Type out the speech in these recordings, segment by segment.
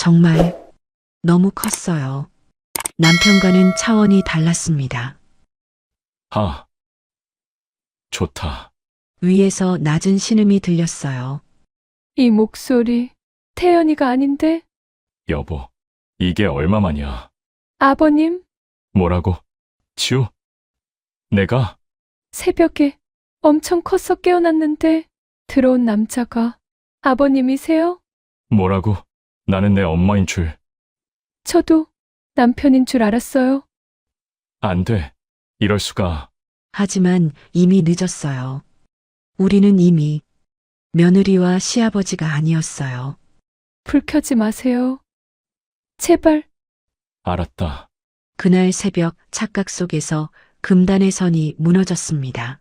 정말 너무 컸어요. 남편과는 차원이 달랐습니다. 아, 좋다. 위에서 낮은 신음이 들렸어요. 이 목소리, 태연이가 아닌데? 여보, 이게 얼마만이야? 아버님, 뭐라고? 지우? 내가? 새벽에 엄청 커서 깨어났는데 들어온 남자가 아버님이세요? 뭐라고? 나는 내 엄마인 줄. 저도 남편인 줄 알았어요. 안 돼. 이럴 수가. 하지만 이미 늦었어요. 우리는 이미 며느리와 시아버지가 아니었어요. 불 켜지 마세요. 제발. 알았다. 그날 새벽 착각 속에서 금단의 선이 무너졌습니다.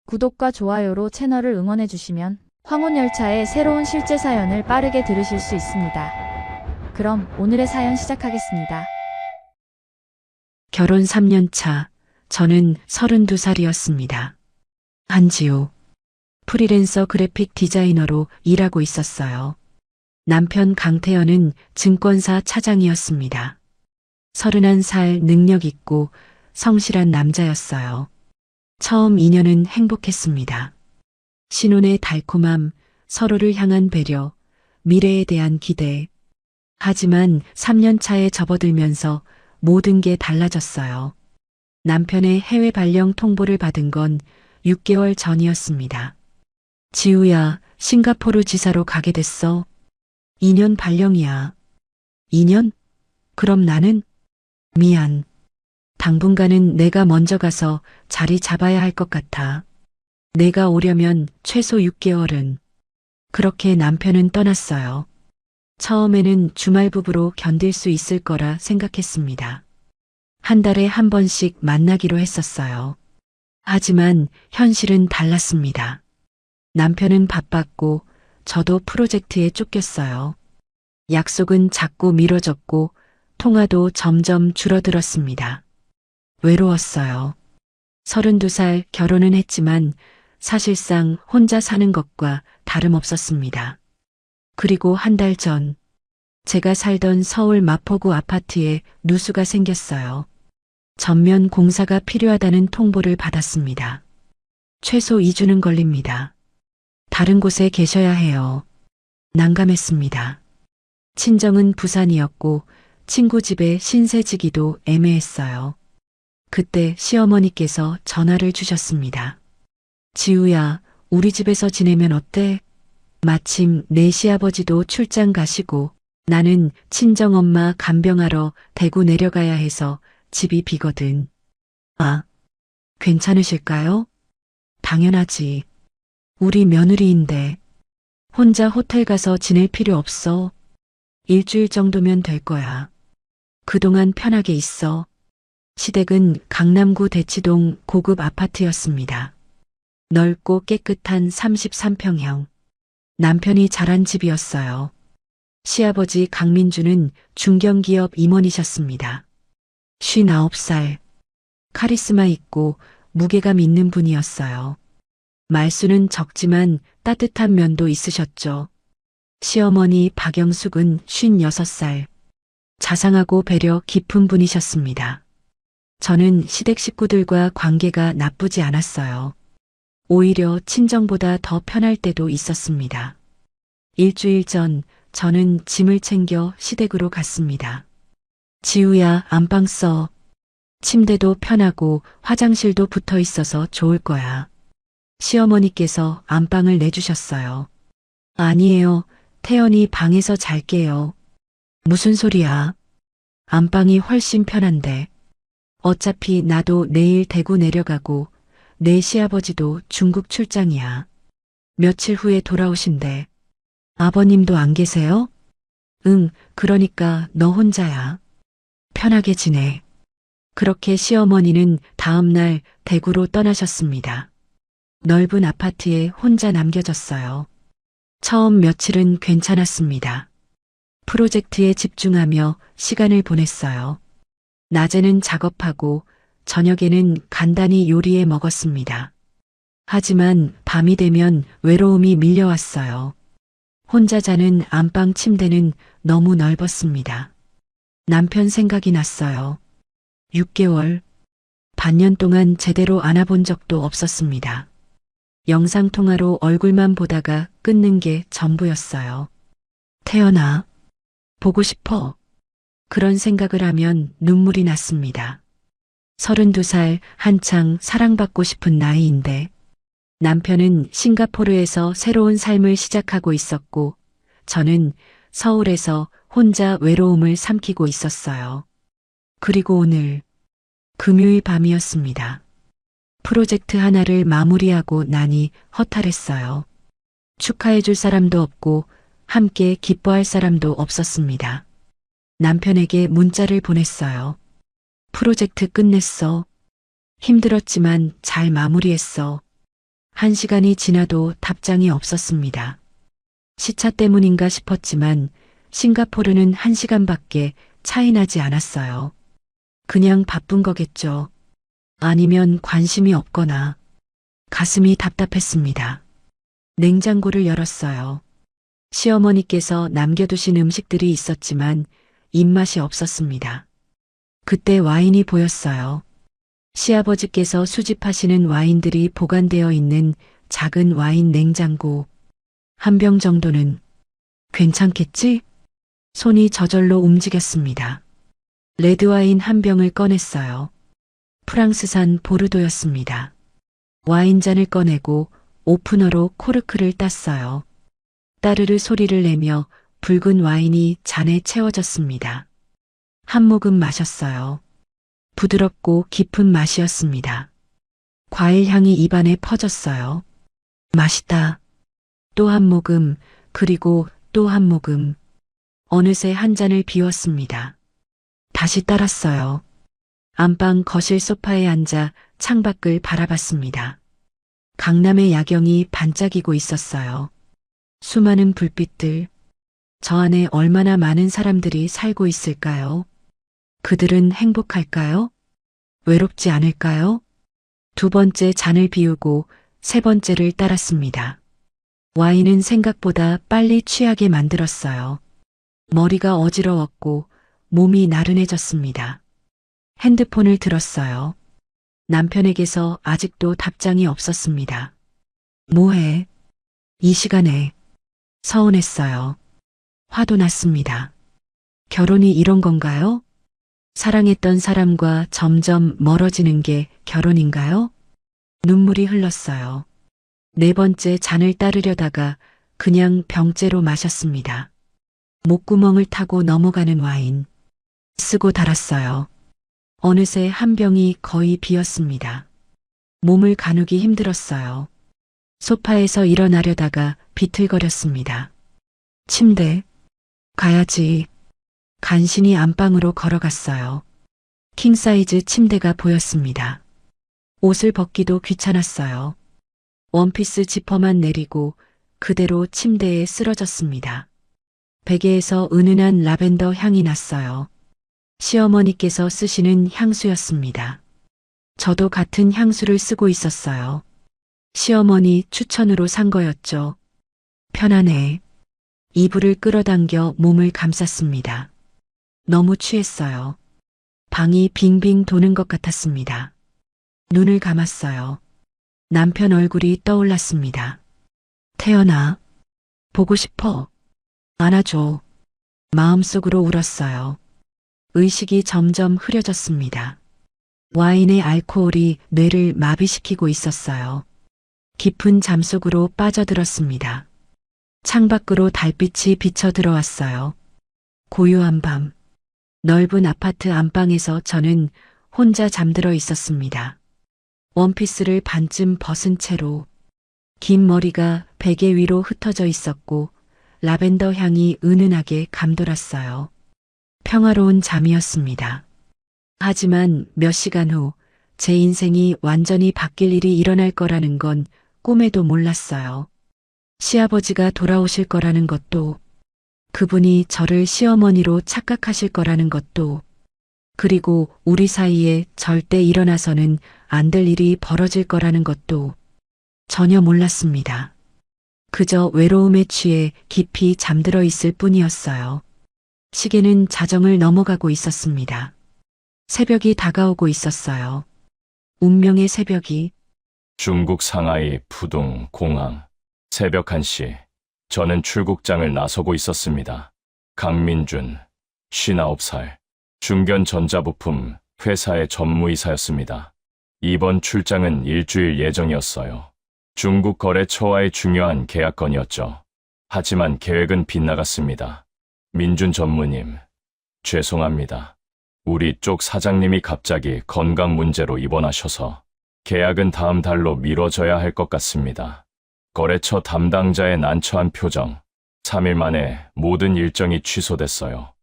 구독과 좋아요로 채널을 응원해 주시면 황혼열차의 새로운 실제 사연을 빠르게 들으실 수 있습니다. 그럼 오늘의 사연 시작하겠습니다. 결혼 3년 차, 저는 32살이었습니다. 한지우. 프리랜서 그래픽 디자이너로 일하고 있었어요. 남편 강태현은 증권사 차장이었습니다. 31살 능력 있고 성실한 남자였어요. 처음 2년은 행복했습니다. 신혼의 달콤함, 서로를 향한 배려, 미래에 대한 기대. 하지만 3년 차에 접어들면서 모든 게 달라졌어요. 남편의 해외 발령 통보를 받은 건 6개월 전이었습니다. 지우야, 싱가포르 지사로 가게 됐어. 2년 발령이야. 2년? 그럼 나는? 미안. 당분간은 내가 먼저 가서 자리 잡아야 할 것 같아. 내가 오려면 최소 6개월은. 그렇게 남편은 떠났어요. 처음에는 주말 부부로 견딜 수 있을 거라 생각했습니다. 한 달에 한 번씩 만나기로 했었어요. 하지만 현실은 달랐습니다. 남편은 바빴고 저도 프로젝트에 쫓겼어요. 약속은 자꾸 미뤄졌고 통화도 점점 줄어들었습니다. 외로웠어요. 32살 결혼은 했지만 사실상 혼자 사는 것과 다름없었습니다. 그리고 한 달 전, 제가 살던 서울 마포구 아파트에 누수가 생겼어요. 전면 공사가 필요하다는 통보를 받았습니다. 최소 2주는 걸립니다. 다른 곳에 계셔야 해요. 난감했습니다. 친정은 부산이었고 친구 집에 신세지기도 애매했어요. 그때 시어머니께서 전화를 주셨습니다. 지우야, 우리 집에서 지내면 어때? 마침 내 시아버지도 출장 가시고 나는 친정엄마 간병하러 대구 내려가야 해서 집이 비거든. 아, 괜찮으실까요? 당연하지. 우리 며느리인데 혼자 호텔 가서 지낼 필요 없어. 일주일 정도면 될 거야. 그동안 편하게 있어. 시댁은 강남구 대치동 고급 아파트였습니다. 넓고 깨끗한 33평형. 남편이 자란 집이었어요. 시아버지 강민주는 중견기업 임원이셨습니다. 59살. 카리스마 있고 무게감 있는 분이었어요. 말수는 적지만 따뜻한 면도 있으셨죠. 시어머니 박영숙은 56살. 자상하고 배려 깊은 분이셨습니다. 저는 시댁 식구들과 관계가 나쁘지 않았어요. 오히려 친정보다 더 편할 때도 있었습니다. 일주일 전 저는 짐을 챙겨 시댁으로 갔습니다. 지우야, 안방 써. 침대도 편하고 화장실도 붙어 있어서 좋을 거야. 시어머니께서 안방을 내주셨어요. 아니에요. 태연이 방에서 잘게요. 무슨 소리야. 안방이 훨씬 편한데. 어차피 나도 내일 대구 내려가고 내 시아버지도 중국 출장이야. 며칠 후에 돌아오신대. 아버님도 안 계세요? 응, 그러니까 너 혼자야. 편하게 지내. 그렇게 시어머니는 다음 날 대구로 떠나셨습니다. 넓은 아파트에 혼자 남겨졌어요. 처음 며칠은 괜찮았습니다. 프로젝트에 집중하며 시간을 보냈어요. 낮에는 작업하고 저녁에는 간단히 요리해 먹었습니다. 하지만 밤이 되면 외로움이 밀려왔어요. 혼자 자는 안방 침대는 너무 넓었습니다. 남편 생각이 났어요. 6개월, 반년 동안 제대로 안아본 적도 없었습니다. 영상통화로 얼굴만 보다가 끊는 게 전부였어요. 태연아, 보고 싶어. 그런 생각을 하면 눈물이 났습니다. 32살 한창 사랑받고 싶은 나이인데 남편은 싱가포르에서 새로운 삶을 시작하고 있었고 저는 서울에서 혼자 외로움을 삼키고 있었어요. 그리고 오늘 금요일 밤이었습니다. 프로젝트 하나를 마무리하고 나니 허탈했어요. 축하해줄 사람도 없고 함께 기뻐할 사람도 없었습니다. 남편에게 문자를 보냈어요. 프로젝트 끝냈어. 힘들었지만 잘 마무리했어. 1시간이 지나도 답장이 없었습니다. 시차 때문인가 싶었지만 싱가포르는 1시간밖에 차이 나지 않았어요. 그냥 바쁜 거겠죠. 아니면 관심이 없거나 가슴이 답답했습니다. 냉장고를 열었어요. 시어머니께서 남겨두신 음식들이 있었지만 입맛이 없었습니다. 그때 와인이 보였어요. 시아버지께서 수집하시는 와인들이 보관되어 있는 작은 와인 냉장고. 한 병 정도는 괜찮겠지? 손이 저절로 움직였습니다. 레드와인 한 병을 꺼냈어요. 프랑스산 보르도였습니다. 와인잔을 꺼내고 오프너로 코르크를 땄어요. 따르르 소리를 내며 붉은 와인이 잔에 채워졌습니다. 한 모금 마셨어요. 부드럽고 깊은 맛이었습니다. 과일 향이 입안에 퍼졌어요. 맛있다. 또 한 모금, 그리고 또 한 모금. 어느새 한 잔을 비웠습니다. 다시 따랐어요. 안방 거실 소파에 앉아 창밖을 바라봤습니다. 강남의 야경이 반짝이고 있었어요. 수많은 불빛들. 저 안에 얼마나 많은 사람들이 살고 있을까요? 그들은 행복할까요? 외롭지 않을까요? 2번째 잔을 비우고 3번째를 따랐습니다. 와인은 생각보다 빨리 취하게 만들었어요. 머리가 어지러웠고 몸이 나른해졌습니다. 핸드폰을 들었어요. 남편에게서 아직도 답장이 없었습니다. 뭐해? 이 시간에. 서운했어요. 화도 났습니다. 결혼이 이런 건가요? 사랑했던 사람과 점점 멀어지는 게 결혼인가요? 눈물이 흘렀어요. 4번째 잔을 따르려다가 그냥 병째로 마셨습니다. 목구멍을 타고 넘어가는 와인. 쓰고 달았어요. 어느새 한 병이 거의 비었습니다. 몸을 가누기 힘들었어요. 소파에서 일어나려다가 비틀거렸습니다. 침대. 가야지. 간신히 안방으로 걸어갔어요. 킹사이즈 침대가 보였습니다. 옷을 벗기도 귀찮았어요. 원피스 지퍼만 내리고 그대로 침대에 쓰러졌습니다. 베개에서 은은한 라벤더 향이 났어요. 시어머니께서 쓰시는 향수였습니다. 저도 같은 향수를 쓰고 있었어요. 시어머니 추천으로 산 거였죠. 편안해. 이불을 끌어당겨 몸을 감쌌습니다. 너무 취했어요. 방이 빙빙 도는 것 같았습니다. 눈을 감았어요. 남편 얼굴이 떠올랐습니다. 태연아, 보고 싶어. 안아줘. 마음속으로 울었어요. 의식이 점점 흐려졌습니다. 와인의 알코올이 뇌를 마비시키고 있었어요. 깊은 잠속으로 빠져들었습니다. 창밖으로 달빛이 비쳐 들어왔어요. 고요한 밤. 넓은 아파트 안방에서 저는 혼자 잠들어 있었습니다. 원피스를 반쯤 벗은 채로 긴 머리가 베개 위로 흩어져 있었고 라벤더 향이 은은하게 감돌았어요. 평화로운 잠이었습니다. 하지만 몇 시간 후 제 인생이 완전히 바뀔 일이 일어날 거라는 건 꿈에도 몰랐어요. 시아버지가 돌아오실 거라는 것도, 그분이 저를 시어머니로 착각하실 거라는 것도, 그리고 우리 사이에 절대 일어나서는 안 될 일이 벌어질 거라는 것도 전혀 몰랐습니다. 그저 외로움에 취해 깊이 잠들어 있을 뿐이었어요. 시계는 자정을 넘어가고 있었습니다. 새벽이 다가오고 있었어요. 운명의 새벽이. 중국 상하이 푸둥 공항. 새벽 1시. 저는 출국장을 나서고 있었습니다. 강민준, 59살. 중견 전자부품 회사의 전무이사였습니다. 이번 출장은 일주일 예정이었어요. 중국 거래처와의 중요한 계약건이었죠. 하지만 계획은 빗나갔습니다. 민준 전무님, 죄송합니다. 우리 쪽 사장님이 갑자기 건강 문제로 입원하셔서 계약은 다음 달로 미뤄져야 할 것 같습니다. 거래처 담당자의 난처한 표정. 3일 만에 모든 일정이 취소됐어요.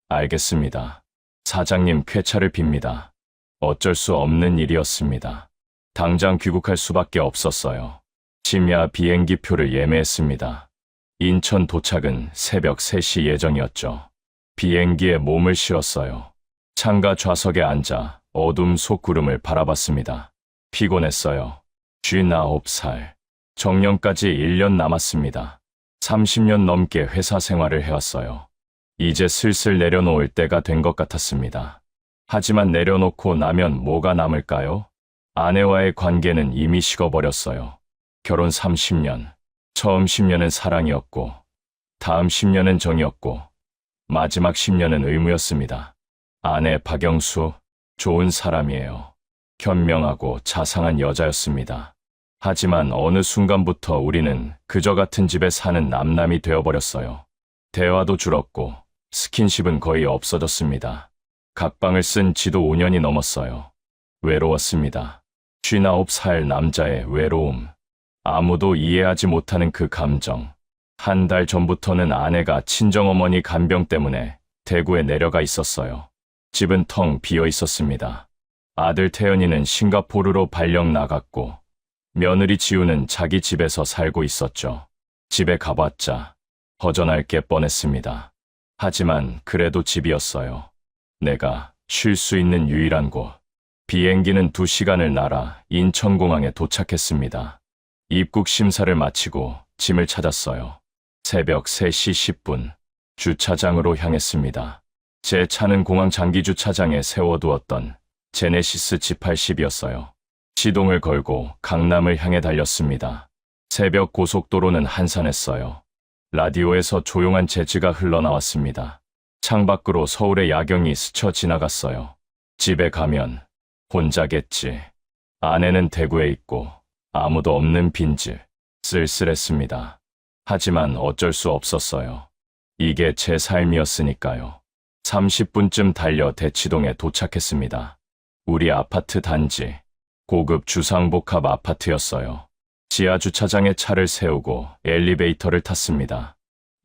알겠습니다. 사장님 쾌차를 빕니다. 어쩔 수 없는 일이었습니다. 당장 귀국할 수밖에 없었어요. 심야 비행기표를 예매했습니다. 인천 도착은 새벽 3시 예정이었죠. 비행기에 몸을 실었어요. 창가 좌석에 앉아 어둠 속 구름을 바라봤습니다. 피곤했어요. 59살. 정년까지 1년 남았습니다. 30년 넘게 회사 생활을 해왔어요. 이제 슬슬 내려놓을 때가 된 것 같았습니다. 하지만 내려놓고 나면 뭐가 남을까요? 아내와의 관계는 이미 식어버렸어요. 결혼 30년. 처음 10년은 사랑이었고, 다음 10년은 정이었고, 마지막 10년은 의무였습니다. 아내 박영수, 좋은 사람이에요. 현명하고 자상한 여자였습니다. 하지만 어느 순간부터 우리는 그저 같은 집에 사는 남남이 되어버렸어요. 대화도 줄었고 스킨십은 거의 없어졌습니다. 각방을 쓴 지도 5년이 넘었어요. 외로웠습니다. 59살 남자의 외로움. 아무도 이해하지 못하는 그 감정. 한 달 전부터는 아내가 친정어머니 간병 때문에 대구에 내려가 있었어요. 집은 텅 비어 있었습니다. 아들 태연이는 싱가포르로 발령 나갔고 며느리 지우는 자기 집에서 살고 있었죠. 집에 가봤자 허전할 게 뻔했습니다. 하지만 그래도 집이었어요. 내가 쉴 수 있는 유일한 곳. 비행기는 2시간을 날아 인천공항에 도착했습니다. 입국 심사를 마치고 짐을 찾았어요. 새벽 3시 10분 주차장으로 향했습니다. 제 차는 공항 장기 주차장에 세워두었던 제네시스 G80이었어요. 시동을 걸고 강남을 향해 달렸습니다. 새벽 고속도로는 한산했어요. 라디오에서 조용한 재즈가 흘러나왔습니다. 창밖으로 서울의 야경이 스쳐 지나갔어요. 집에 가면 혼자겠지. 아내는 대구에 있고 아무도 없는 빈집. 쓸쓸했습니다. 하지만 어쩔 수 없었어요. 이게 제 삶이었으니까요. 30분쯤 달려 대치동에 도착했습니다. 우리 아파트 단지. 고급 주상복합 아파트였어요. 지하 주차장에 차를 세우고 엘리베이터를 탔습니다.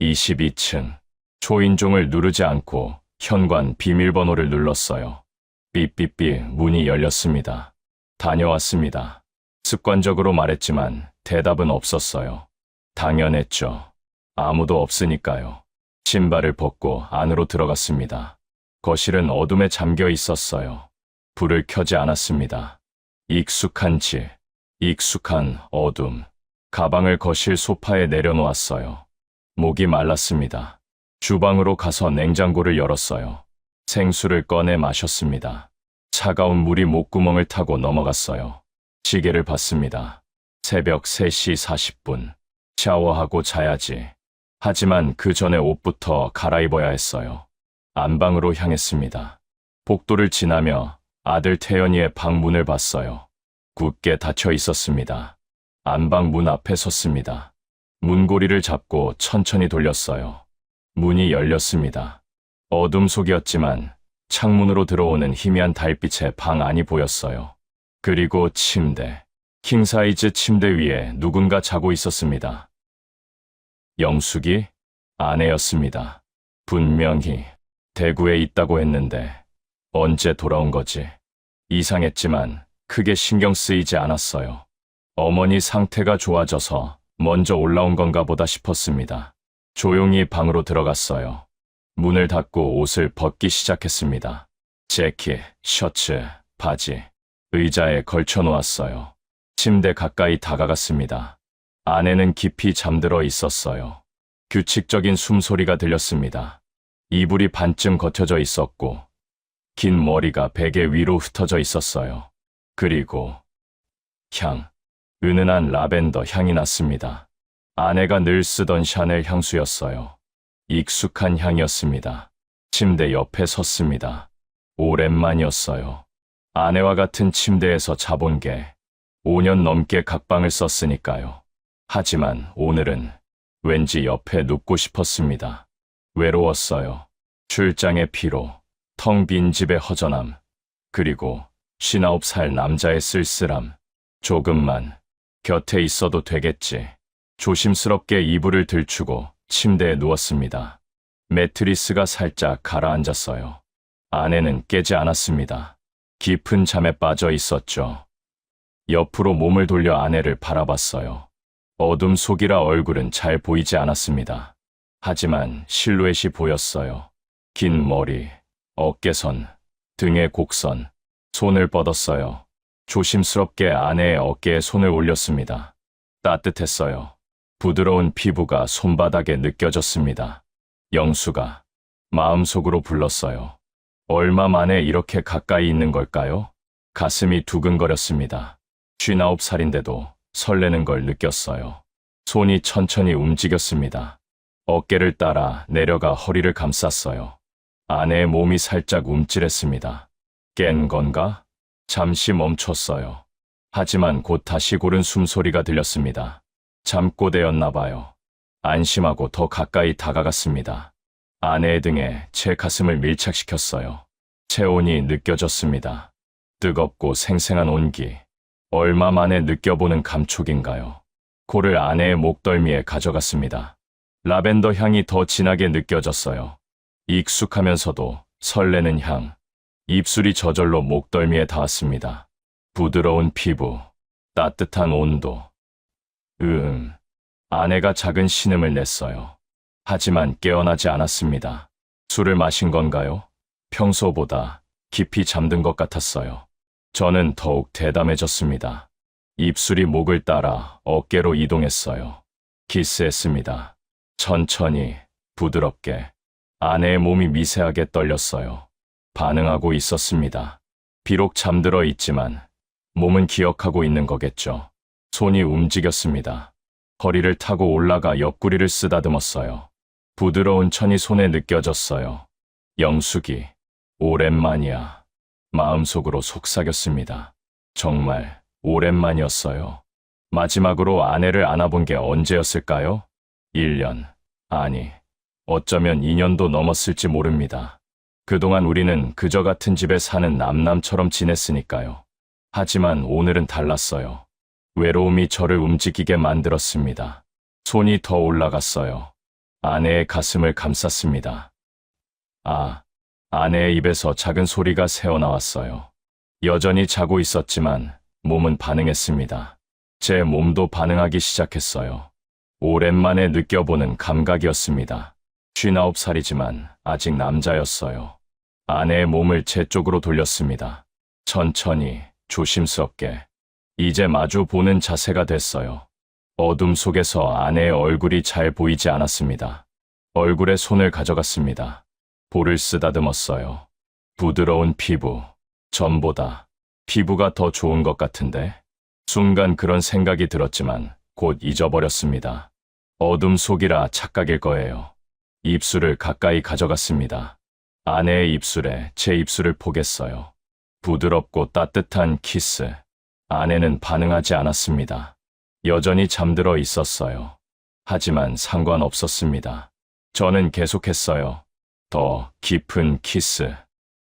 22층. 초인종을 누르지 않고 현관 비밀번호를 눌렀어요. 삐삐삐 문이 열렸습니다. 다녀왔습니다. 습관적으로 말했지만 대답은 없었어요. 당연했죠. 아무도 없으니까요. 신발을 벗고 안으로 들어갔습니다. 거실은 어둠에 잠겨 있었어요. 불을 켜지 않았습니다. 익숙한 집, 익숙한 어둠. 가방을 거실 소파에 내려놓았어요. 목이 말랐습니다. 주방으로 가서 냉장고를 열었어요. 생수를 꺼내 마셨습니다. 차가운 물이 목구멍을 타고 넘어갔어요. 시계를 봤습니다. 새벽 3시 40분. 샤워하고 자야지. 하지만 그 전에 옷부터 갈아입어야 했어요. 안방으로 향했습니다. 복도를 지나며 아들 태연이의 방 문을 봤어요. 굳게 닫혀 있었습니다. 안방 문 앞에 섰습니다. 문고리를 잡고 천천히 돌렸어요. 문이 열렸습니다. 어둠 속이었지만 창문으로 들어오는 희미한 달빛에 방 안이 보였어요. 그리고 침대. 킹사이즈 침대 위에 누군가 자고 있었습니다. 영숙이? 아내였습니다. 분명히 대구에 있다고 했는데 언제 돌아온 거지? 이상했지만 크게 신경 쓰이지 않았어요. 어머니 상태가 좋아져서 먼저 올라온 건가 보다 싶었습니다. 조용히 방으로 들어갔어요. 문을 닫고 옷을 벗기 시작했습니다. 재킷, 셔츠, 바지, 의자에 걸쳐 놓았어요. 침대 가까이 다가갔습니다. 아내는 깊이 잠들어 있었어요. 규칙적인 숨소리가 들렸습니다. 이불이 반쯤 걷혀져 있었고 긴 머리가 베개 위로 흩어져 있었어요. 그리고 은은한 라벤더 향이 났습니다. 아내가 늘 쓰던 샤넬 향수였어요. 익숙한 향이었습니다. 침대 옆에 섰습니다. 오랜만이었어요. 아내와 같은 침대에서 자본 게 5년 넘게 각방을 썼으니까요. 하지만 오늘은 왠지 옆에 눕고 싶었습니다. 외로웠어요. 출장의 피로, 텅 빈 집의 허전함, 그리고 59살 남자의 쓸쓸함. 조금만 곁에 있어도 되겠지. 조심스럽게 이불을 들추고 침대에 누웠습니다. 매트리스가 살짝 가라앉았어요. 아내는 깨지 않았습니다. 깊은 잠에 빠져 있었죠. 옆으로 몸을 돌려 아내를 바라봤어요. 어둠 속이라 얼굴은 잘 보이지 않았습니다. 하지만 실루엣이 보였어요. 긴 머리, 어깨선, 등의 곡선, 손을 뻗었어요. 조심스럽게 아내의 어깨에 손을 올렸습니다. 따뜻했어요. 부드러운 피부가 손바닥에 느껴졌습니다. 영수가 마음속으로 불렀어요. 얼마 만에 이렇게 가까이 있는 걸까요? 가슴이 두근거렸습니다. 59살인데도 설레는 걸 느꼈어요. 손이 천천히 움직였습니다. 어깨를 따라 내려가 허리를 감쌌어요. 아내의 몸이 살짝 움찔했습니다. 깬 건가? 잠시 멈췄어요. 하지만 곧 다시 고른 숨소리가 들렸습니다. 잠꼬대였나 봐요. 안심하고 더 가까이 다가갔습니다. 아내의 등에 제 가슴을 밀착시켰어요. 체온이 느껴졌습니다. 뜨겁고 생생한 온기. 얼마 만에 느껴보는 감촉인가요? 코를 아내의 목덜미에 가져갔습니다. 라벤더 향이 더 진하게 느껴졌어요. 익숙하면서도 설레는 향. 입술이 저절로 목덜미에 닿았습니다. 부드러운 피부, 따뜻한 온도. 아내가 작은 신음을 냈어요. 하지만 깨어나지 않았습니다. 술을 마신 건가요? 평소보다 깊이 잠든 것 같았어요. 저는 더욱 대담해졌습니다. 입술이 목을 따라 어깨로 이동했어요. 키스했습니다. 천천히, 부드럽게. 아내의 몸이 미세하게 떨렸어요. 반응하고 있었습니다. 비록 잠들어 있지만 몸은 기억하고 있는 거겠죠. 손이 움직였습니다. 허리를 타고 올라가 옆구리를 쓰다듬었어요. 부드러운 천이 손에 느껴졌어요. 영숙이, 오랜만이야. 마음속으로 속삭였습니다. 정말 오랜만이었어요. 마지막으로 아내를 안아본 게 언제였을까요? 1년, 아니, 어쩌면 2년도 넘었을지 모릅니다. 그동안 우리는 그저 같은 집에 사는 남남처럼 지냈으니까요. 하지만 오늘은 달랐어요. 외로움이 저를 움직이게 만들었습니다. 손이 더 올라갔어요. 아내의 가슴을 감쌌습니다. 아내의 입에서 작은 소리가 새어나왔어요. 여전히 자고 있었지만 몸은 반응했습니다. 제 몸도 반응하기 시작했어요. 오랜만에 느껴보는 감각이었습니다. 59살이지만 아직 남자였어요. 아내의 몸을 제 쪽으로 돌렸습니다. 천천히, 조심스럽게. 이제 마주 보는 자세가 됐어요. 어둠 속에서 아내의 얼굴이 잘 보이지 않았습니다. 얼굴에 손을 가져갔습니다. 볼을 쓰다듬었어요. 부드러운 피부, 전보다 피부가 더 좋은 것 같은데? 순간 그런 생각이 들었지만 곧 잊어버렸습니다. 어둠 속이라 착각일 거예요. 입술을 가까이 가져갔습니다. 아내의 입술에 제 입술을 포겠어요. 부드럽고 따뜻한 키스. 아내는 반응하지 않았습니다. 여전히 잠들어 있었어요. 하지만 상관없었습니다. 저는 계속했어요. 더 깊은 키스.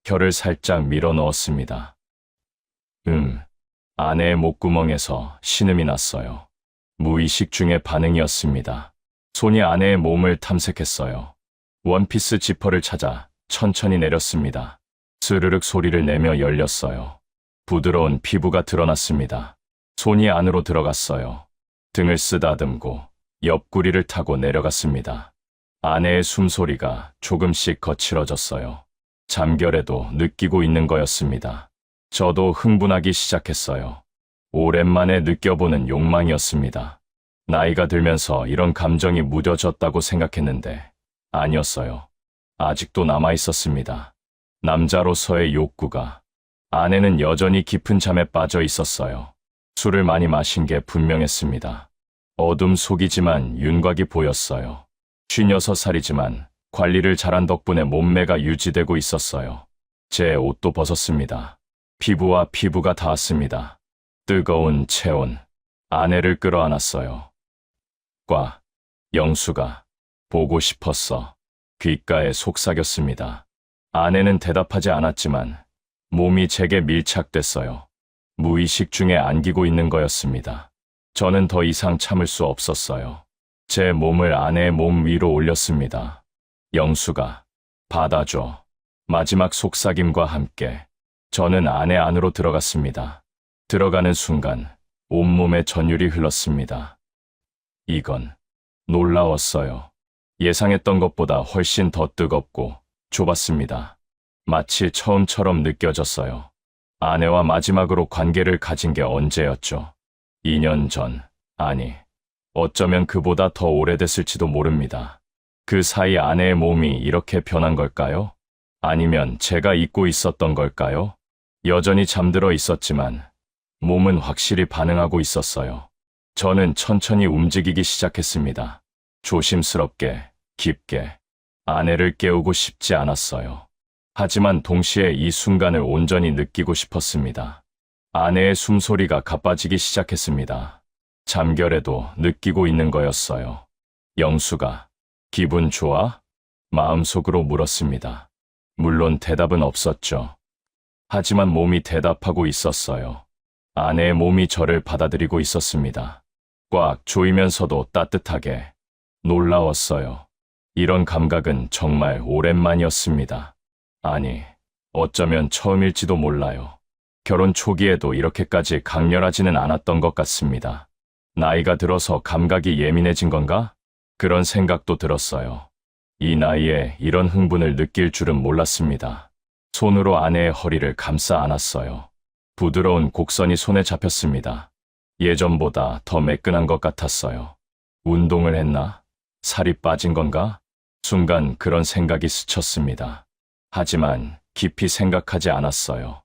혀를 살짝 밀어 넣었습니다. 아내의 목구멍에서 신음이 났어요. 무의식 중의 반응이었습니다. 손이 아내의 몸을 탐색했어요. 원피스 지퍼를 찾아 천천히 내렸습니다. 스르륵 소리를 내며 열렸어요. 부드러운 피부가 드러났습니다. 손이 안으로 들어갔어요. 등을 쓰다듬고 옆구리를 타고 내려갔습니다. 아내의 숨소리가 조금씩 거칠어졌어요. 잠결에도 느끼고 있는 거였습니다. 저도 흥분하기 시작했어요. 오랜만에 느껴보는 욕망이었습니다. 나이가 들면서 이런 감정이 무뎌졌다고 생각했는데 아니었어요. 아직도 남아 있었습니다. 남자로서의 욕구가. 아내는 여전히 깊은 잠에 빠져 있었어요. 술을 많이 마신 게 분명했습니다. 어둠 속이지만 윤곽이 보였어요. 56살이지만 관리를 잘한 덕분에 몸매가 유지되고 있었어요. 제 옷도 벗었습니다. 피부와 피부가 닿았습니다. 뜨거운 체온. 아내를 끌어안았어요. 영수가 보고 싶었어. 귓가에 속삭였습니다. 아내는 대답하지 않았지만 몸이 제게 밀착됐어요. 무의식 중에 안기고 있는 거였습니다. 저는 더 이상 참을 수 없었어요. 제 몸을 아내의 몸 위로 올렸습니다. 영수가 받아줘. 마지막 속삭임과 함께 저는 아내 안으로 들어갔습니다. 들어가는 순간 온몸에 전율이 흘렀습니다. 이건 놀라웠어요. 예상했던 것보다 훨씬 더 뜨겁고 좁았습니다. 마치 처음처럼 느껴졌어요. 아내와 마지막으로 관계를 가진 게 언제였죠? 2년 전, 아니, 어쩌면 그보다 더 오래됐을지도 모릅니다. 그 사이 아내의 몸이 이렇게 변한 걸까요? 아니면 제가 잊고 있었던 걸까요? 여전히 잠들어 있었지만 몸은 확실히 반응하고 있었어요. 저는 천천히 움직이기 시작했습니다. 조심스럽게, 깊게. 아내를 깨우고 싶지 않았어요. 하지만 동시에 이 순간을 온전히 느끼고 싶었습니다. 아내의 숨소리가 가빠지기 시작했습니다. 잠결에도 느끼고 있는 거였어요. 영수가 기분 좋아? 마음속으로 물었습니다. 물론 대답은 없었죠. 하지만 몸이 대답하고 있었어요. 아내의 몸이 저를 받아들이고 있었습니다. 꽉 조이면서도 따뜻하게. 놀라웠어요. 이런 감각은 정말 오랜만이었습니다. 아니, 어쩌면 처음일지도 몰라요. 결혼 초기에도 이렇게까지 강렬하지는 않았던 것 같습니다. 나이가 들어서 감각이 예민해진 건가? 그런 생각도 들었어요. 이 나이에 이런 흥분을 느낄 줄은 몰랐습니다. 손으로 아내의 허리를 감싸 안았어요. 부드러운 곡선이 손에 잡혔습니다. 예전보다 더 매끈한 것 같았어요. 운동을 했나? 살이 빠진 건가? 순간 그런 생각이 스쳤습니다. 하지만 깊이 생각하지 않았어요.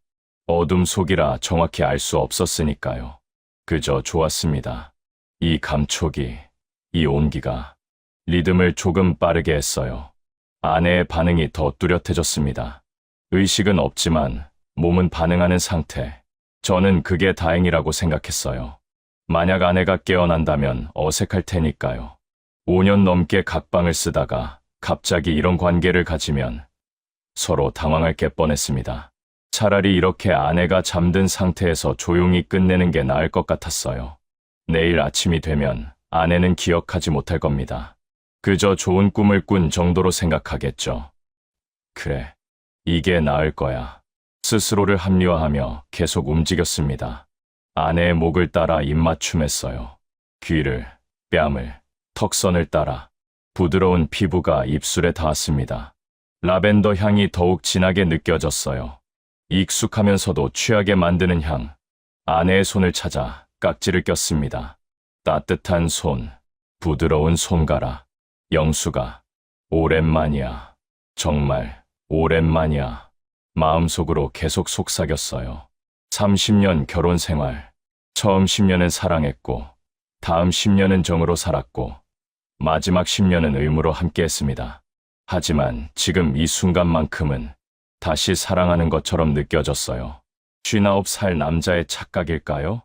어둠 속이라 정확히 알 수 없었으니까요. 그저 좋았습니다. 이 감촉이, 이 온기가 리듬을 조금 빠르게 했어요. 아내의 반응이 더 뚜렷해졌습니다. 의식은 없지만 몸은 반응하는 상태. 저는 그게 다행이라고 생각했어요. 만약 아내가 깨어난다면 어색할 테니까요. 5년 넘게 각방을 쓰다가 갑자기 이런 관계를 가지면 서로 당황할 게 뻔했습니다. 차라리 이렇게 아내가 잠든 상태에서 조용히 끝내는 게 나을 것 같았어요. 내일 아침이 되면 아내는 기억하지 못할 겁니다. 그저 좋은 꿈을 꾼 정도로 생각하겠죠. 그래, 이게 나을 거야. 스스로를 합리화하며 계속 움직였습니다. 아내의 목을 따라 입맞춤했어요. 귀를, 뺨을, 턱선을 따라 부드러운 피부가 입술에 닿았습니다. 라벤더 향이 더욱 진하게 느껴졌어요. 익숙하면서도 취하게 만드는 향. 아내의 손을 찾아 깍지를 꼈습니다. 따뜻한 손, 부드러운 손가락. 영수가 오랜만이야. 정말 오랜만이야. 마음속으로 계속 속삭였어요. 30년 결혼 생활. 처음 10년은 사랑했고, 다음 10년은 정으로 살았고, 마지막 10년은 의무로 함께했습니다. 하지만 지금 이 순간만큼은 다시 사랑하는 것처럼 느껴졌어요. 59살 남자의 착각일까요?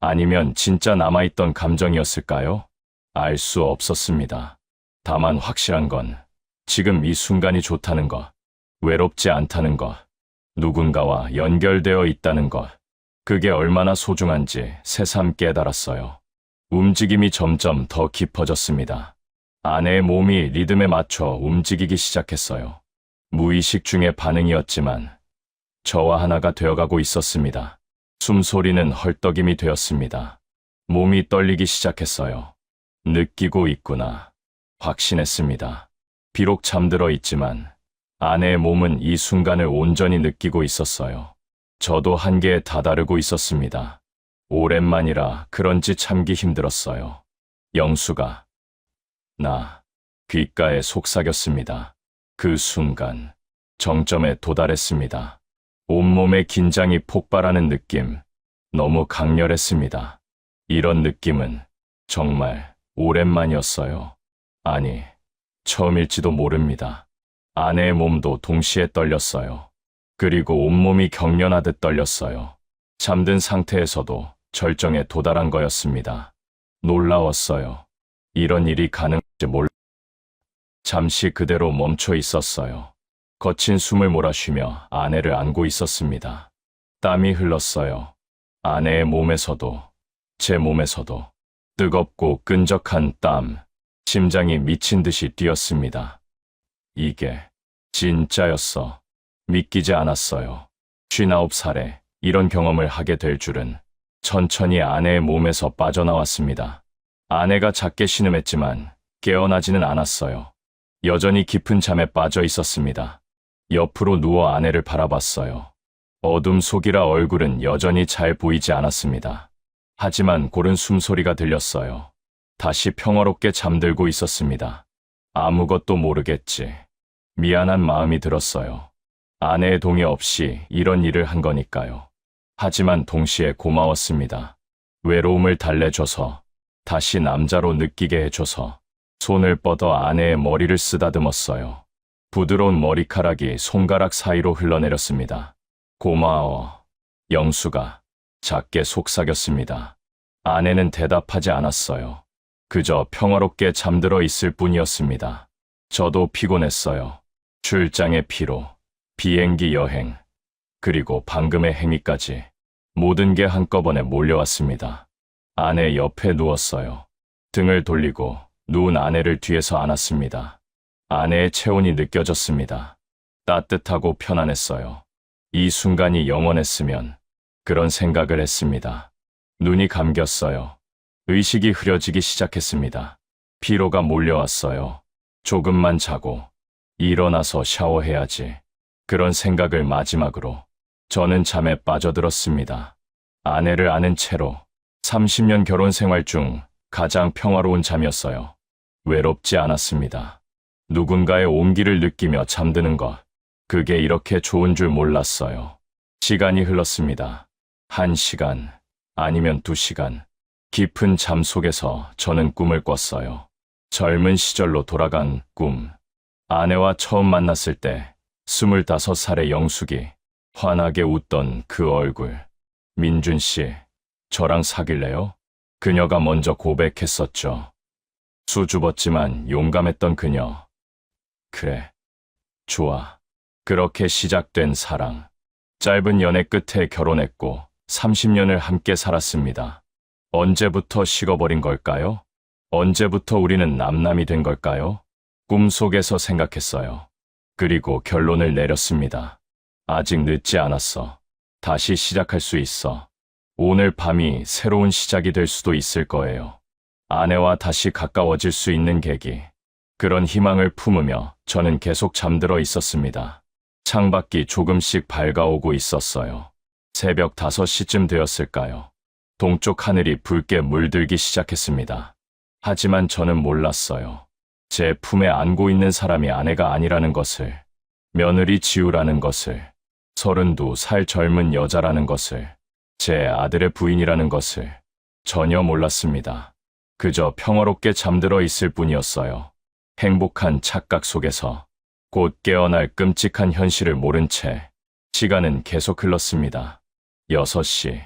아니면 진짜 남아있던 감정이었을까요? 알 수 없었습니다. 다만 확실한 건 지금 이 순간이 좋다는 것, 외롭지 않다는 것, 누군가와 연결되어 있다는 것, 그게 얼마나 소중한지 새삼 깨달았어요. 움직임이 점점 더 깊어졌습니다. 아내의 몸이 리듬에 맞춰 움직이기 시작했어요. 무의식 중의 반응이었지만 저와 하나가 되어가고 있었습니다. 숨소리는 헐떡임이 되었습니다. 몸이 떨리기 시작했어요. 느끼고 있구나. 확신했습니다. 비록 잠들어 있지만 아내의 몸은 이 순간을 온전히 느끼고 있었어요. 저도 한계에 다다르고 있었습니다. 오랜만이라 그런지 참기 힘들었어요. 영수가 귓가에 속삭였습니다. 그 순간 정점에 도달했습니다. 온몸의 긴장이 폭발하는 느낌, 너무 강렬했습니다. 이런 느낌은 정말 오랜만이었어요. 아니, 처음일지도 모릅니다. 아내의 몸도 동시에 떨렸어요. 그리고 온몸이 경련하듯 떨렸어요. 잠든 상태에서도 절정에 도달한 거였습니다. 놀라웠어요. 이런 일이 가능할지 잠시 그대로 멈춰 있었어요. 거친 숨을 몰아쉬며 아내를 안고 있었습니다. 땀이 흘렀어요. 아내의 몸에서도 제 몸에서도 뜨겁고 끈적한 땀, 심장이 미친 듯이 뛰었습니다. 이게 진짜였어. 믿기지 않았어요. 59살에 이런 경험을 하게 될 줄은. 천천히 아내의 몸에서 빠져나왔습니다. 아내가 작게 신음했지만 깨어나지는 않았어요. 여전히 깊은 잠에 빠져 있었습니다. 옆으로 누워 아내를 바라봤어요. 어둠 속이라 얼굴은 여전히 잘 보이지 않았습니다. 하지만 고른 숨소리가 들렸어요. 다시 평화롭게 잠들고 있었습니다. 아무것도 모르겠지. 미안한 마음이 들었어요. 아내의 동의 없이 이런 일을 한 거니까요. 하지만 동시에 고마웠습니다. 외로움을 달래줘서, 다시 남자로 느끼게 해줘서. 손을 뻗어 아내의 머리를 쓰다듬었어요. 부드러운 머리카락이 손가락 사이로 흘러내렸습니다. 고마워, 영수가. 작게 속삭였습니다. 아내는 대답하지 않았어요. 그저 평화롭게 잠들어 있을 뿐이었습니다. 저도 피곤했어요. 출장의 피로, 비행기 여행, 그리고 방금의 행위까지 모든 게 한꺼번에 몰려왔습니다. 아내 옆에 누웠어요. 등을 돌리고 누운 아내를 뒤에서 안았습니다. 아내의 체온이 느껴졌습니다. 따뜻하고 편안했어요. 이 순간이 영원했으면 그런 생각을 했습니다. 눈이 감겼어요. 의식이 흐려지기 시작했습니다. 피로가 몰려왔어요. 조금만 자고 일어나서 샤워해야지. 그런 생각을 마지막으로 저는 잠에 빠져들었습니다. 아내를 안은 채로 30년 결혼 생활 중 가장 평화로운 잠이었어요. 외롭지 않았습니다. 누군가의 온기를 느끼며 잠드는 것, 그게 이렇게 좋은 줄 몰랐어요. 시간이 흘렀습니다. 1시간, 아니면 2시간. 깊은 잠 속에서 저는 꿈을 꿨어요. 젊은 시절로 돌아간 꿈. 아내와 처음 만났을 때 25살의 영숙이 환하게 웃던 그 얼굴. 민준 씨, 저랑 사귈래요? 그녀가 먼저 고백했었죠. 수줍었지만 용감했던 그녀. 그래, 좋아. 그렇게 시작된 사랑. 짧은 연애 끝에 결혼했고 30년을 함께 살았습니다. 언제부터 식어버린 걸까요? 언제부터 우리는 남남이 된 걸까요? 꿈속에서 생각했어요. 그리고 결론을 내렸습니다. 아직 늦지 않았어. 다시 시작할 수 있어. 오늘 밤이 새로운 시작이 될 수도 있을 거예요. 아내와 다시 가까워질 수 있는 계기. 그런 희망을 품으며 저는 계속 잠들어 있었습니다. 창밖이 조금씩 밝아오고 있었어요. 새벽 5시쯤 되었을까요? 동쪽 하늘이 붉게 물들기 시작했습니다. 하지만 저는 몰랐어요. 제 품에 안고 있는 사람이 아내가 아니라는 것을, 며느리 지우라는 것을, 32살 젊은 여자라는 것을, 제 아들의 부인이라는 것을 전혀 몰랐습니다. 그저 평화롭게 잠들어 있을 뿐이었어요. 행복한 착각 속에서 곧 깨어날 끔찍한 현실을 모른 채 시간은 계속 흘렀습니다. 6시,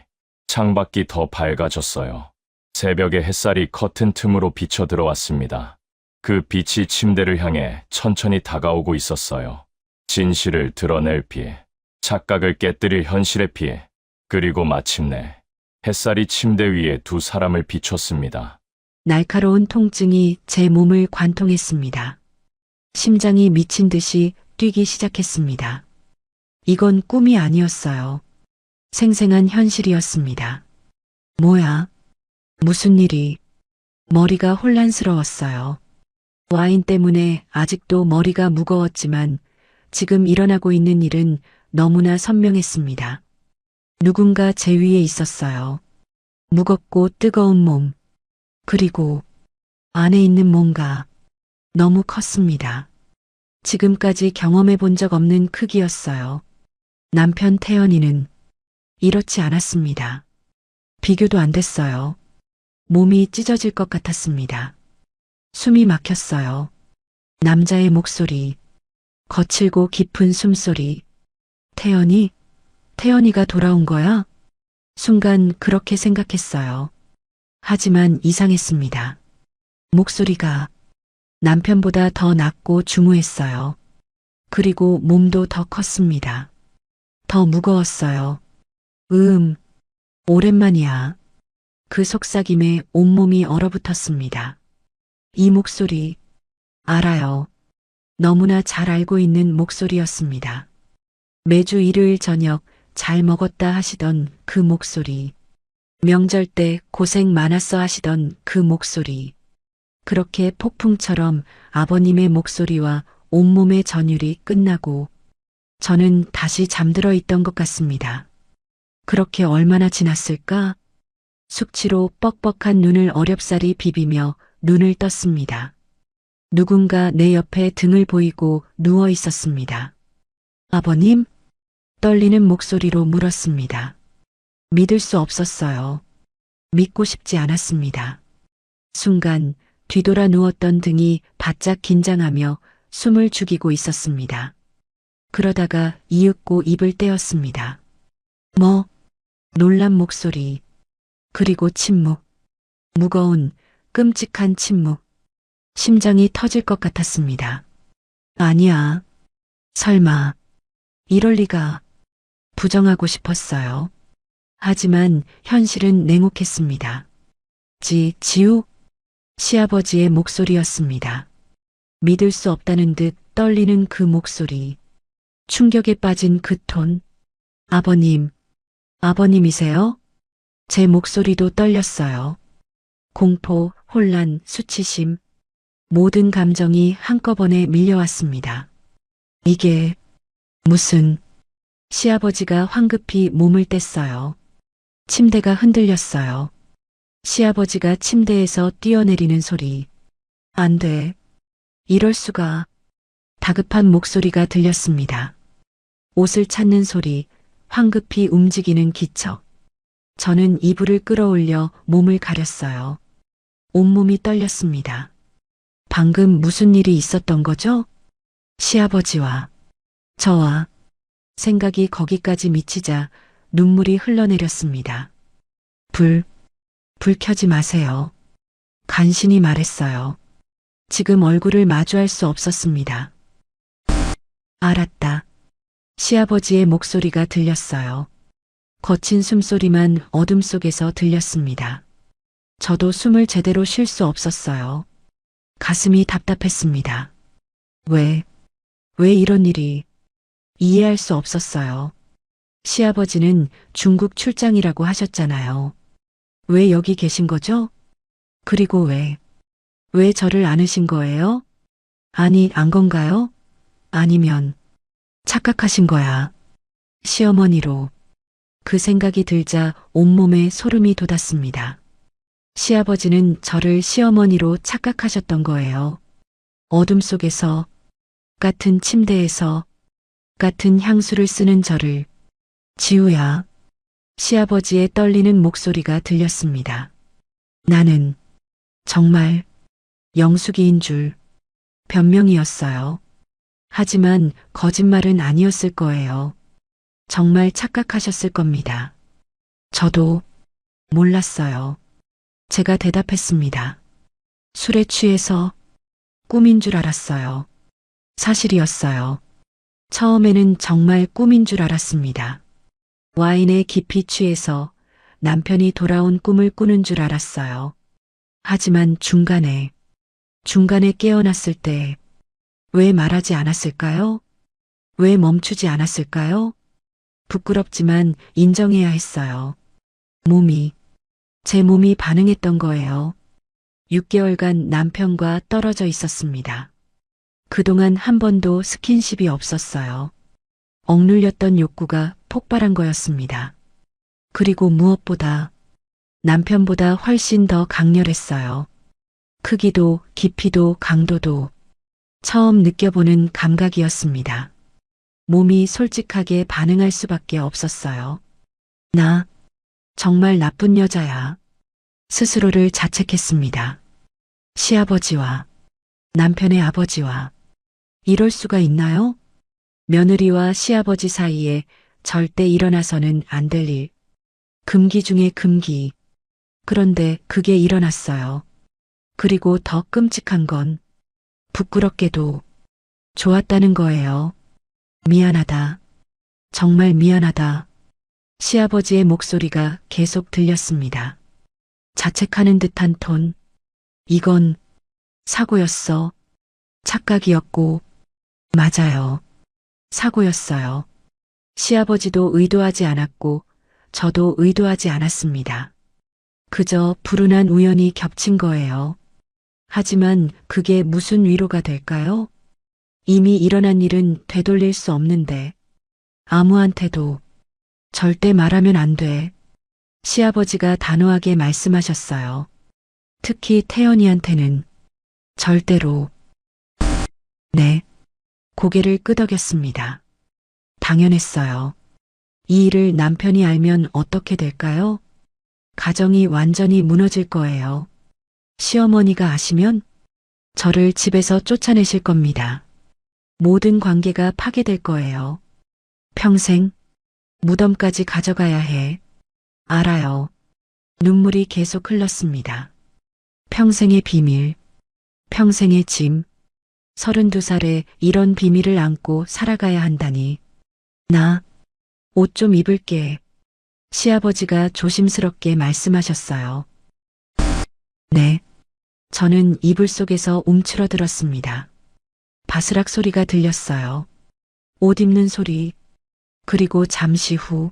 창밖이 더 밝아졌어요. 새벽의 햇살이 커튼 틈으로 비쳐 들어왔습니다. 그 빛이 침대를 향해 천천히 다가오고 있었어요. 진실을 드러낼 피해, 착각을 깨뜨릴 현실의 피해, 그리고 마침내 햇살이 침대 위에 두 사람을 비췄습니다. 날카로운 통증이 제 몸을 관통했습니다. 심장이 미친 듯이 뛰기 시작했습니다. 이건 꿈이 아니었어요. 생생한 현실이었습니다. 뭐야? 무슨 일이? 머리가 혼란스러웠어요. 와인 때문에 아직도 머리가 무거웠지만 지금 일어나고 있는 일은 너무나 선명했습니다. 누군가 제 위에 있었어요. 무겁고 뜨거운 몸. 그리고 안에 있는 뭔가 너무 컸습니다. 지금까지 경험해 본 적 없는 크기였어요. 남편 태연이는 이렇지 않았습니다. 비교도 안 됐어요. 몸이 찢어질 것 같았습니다. 숨이 막혔어요. 남자의 목소리, 거칠고 깊은 숨소리. 태연이가 돌아온 거야? 순간 그렇게 생각했어요. 하지만 이상했습니다. 목소리가 남편보다 더 낮고 중후했어요. 그리고 몸도 더 컸습니다. 더 무거웠어요. 오랜만이야. 그 속삭임에 온몸이 얼어붙었습니다. 이 목소리, 알아요. 너무나 잘 알고 있는 목소리였습니다. 매주 일요일 저녁 잘 먹었다 하시던 그 목소리. 명절 때 고생 많았어 하시던 그 목소리. 그렇게 폭풍처럼 아버님의 목소리와 온몸의 전율이 끝나고 저는 다시 잠들어 있던 것 같습니다. 그렇게 얼마나 지났을까? 숙취로 뻑뻑한 눈을 어렵사리 비비며 눈을 떴습니다. 누군가 내 옆에 등을 보이고 누워 있었습니다. 아버님? 떨리는 목소리로 물었습니다. 믿을 수 없었어요. 믿고 싶지 않았습니다. 순간 뒤돌아 누웠던 등이 바짝 긴장하며 숨을 죽이고 있었습니다. 그러다가 이윽고 입을 떼었습니다. 놀란 목소리. 그리고 침묵. 무거운, 끔찍한 침묵. 심장이 터질 것 같았습니다. 아니야. 설마. 이럴 리가. 부정하고 싶었어요. 하지만 현실은 냉혹했습니다. 지우? 시아버지의 목소리였습니다. 믿을 수 없다는 듯 떨리는 그 목소리. 충격에 빠진 그 톤. 아버님이세요? 제 목소리도 떨렸어요. 공포, 혼란, 수치심. 모든 감정이 한꺼번에 밀려왔습니다. 이게 무슨... 시아버지가 황급히 몸을 뗐어요. 침대가 흔들렸어요. 시아버지가 침대에서 뛰어내리는 소리. 안 돼. 이럴 수가. 다급한 목소리가 들렸습니다. 옷을 찾는 소리, 황급히 움직이는 기척. 저는 이불을 끌어올려 몸을 가렸어요. 온몸이 떨렸습니다. 방금 무슨 일이 있었던 거죠? 시아버지와 저와 생각이 거기까지 미치자 눈물이 흘러내렸습니다. 불 켜지 마세요. 간신히 말했어요. 지금 얼굴을 마주할 수 없었습니다. 알았다. 시아버지의 목소리가 들렸어요. 거친 숨소리만 어둠 속에서 들렸습니다. 저도 숨을 제대로 쉴 수 없었어요. 가슴이 답답했습니다. 왜 이런 일이... 이해할 수 없었어요. 시아버지는 중국 출장이라고 하셨잖아요. 왜 여기 계신 거죠? 그리고 왜 저를 안으신 거예요? 아니, 안 건가요? 아니면 착각하신 거야. 시어머니로. 그 생각이 들자 온몸에 소름이 돋았습니다. 시아버지는 저를 시어머니로 착각하셨던 거예요. 어둠 속에서, 같은 침대에서, 같은 향수를 쓰는 저를. 지우야. 시아버지의 떨리는 목소리가 들렸습니다. 나는 정말 영숙이인 줄. 변명이었어요. 하지만 거짓말은 아니었을 거예요. 정말 착각하셨을 겁니다. 저도 몰랐어요. 제가 대답했습니다. 술에 취해서 꿈인 줄 알았어요. 사실이었어요. 처음에는 정말 꿈인 줄 알았습니다. 와인에 깊이 취해서 남편이 돌아온 꿈을 꾸는 줄 알았어요. 하지만 중간에 깨어났을 때 왜 말하지 않았을까요? 왜 멈추지 않았을까요? 부끄럽지만 인정해야 했어요. 제 몸이 반응했던 거예요. 6개월간 남편과 떨어져 있었습니다. 그동안 한 번도 스킨십이 없었어요. 억눌렸던 욕구가 폭발한 거였습니다. 그리고 무엇보다 남편보다 훨씬 더 강렬했어요. 크기도 깊이도 강도도 처음 느껴보는 감각이었습니다. 몸이 솔직하게 반응할 수밖에 없었어요. 나 정말 나쁜 여자야. 스스로를 자책했습니다. 시아버지와 남편의 아버지와 이럴 수가 있나요? 며느리와 시아버지 사이에 절대 일어나서는 안 될 일. 금기 중에 금기. 그런데 그게 일어났어요. 그리고 더 끔찍한 건 부끄럽게도 좋았다는 거예요. 미안하다. 정말 미안하다. 시아버지의 목소리가 계속 들렸습니다. 자책하는 듯한 톤. 이건 사고였어. 착각이었고, 맞아요. 사고였어요. 시아버지도 의도하지 않았고, 저도 의도하지 않았습니다. 그저 불운한 우연이 겹친 거예요. 하지만 그게 무슨 위로가 될까요? 이미 일어난 일은 되돌릴 수 없는데, 아무한테도 절대 말하면 안 돼. 시아버지가 단호하게 말씀하셨어요. 특히 태연이한테는 절대로. 네. 고개를 끄덕였습니다. 당연했어요. 이 일을 남편이 알면 어떻게 될까요? 가정이 완전히 무너질 거예요. 시어머니가 아시면 저를 집에서 쫓아내실 겁니다. 모든 관계가 파괴될 거예요. 평생 무덤까지 가져가야 해. 알아요. 눈물이 계속 흘렀습니다. 평생의 비밀, 평생의 짐. 32살에 이런 비밀을 안고 살아가야 한다니. 나 옷 좀 입을게. 시아버지가 조심스럽게 말씀하셨어요. 네. 저는 이불 속에서 움츠러들었습니다. 바스락 소리가 들렸어요. 옷 입는 소리. 그리고 잠시 후,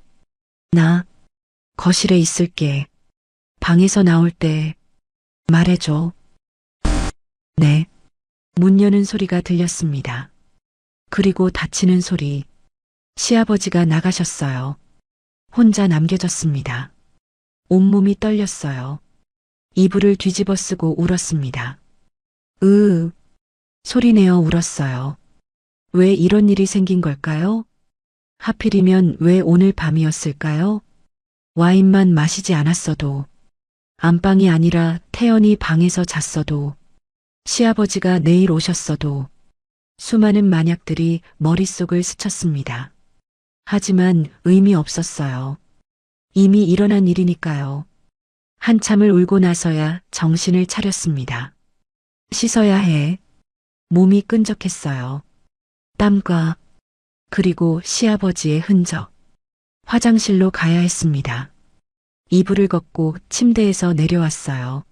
나 거실에 있을게. 방에서 나올 때 말해줘. 네. 문 여는 소리가 들렸습니다. 그리고 닫히는 소리. 시아버지가 나가셨어요. 혼자 남겨졌습니다. 온몸이 떨렸어요. 이불을 뒤집어 쓰고 울었습니다. 소리내어 울었어요. 왜 이런 일이 생긴 걸까요? 하필이면 왜 오늘 밤이었을까요? 와인만 마시지 않았어도, 안방이 아니라 태연이 방에서 잤어도, 시아버지가 내일 오셨어도, 수많은 만약들이 머릿속을 스쳤습니다. 하지만 의미 없었어요. 이미 일어난 일이니까요. 한참을 울고 나서야 정신을 차렸습니다. 씻어야 해. 몸이 끈적했어요. 땀과 그리고 시아버지의 흔적. 화장실로 가야 했습니다. 이불을 걷고 침대에서 내려왔어요.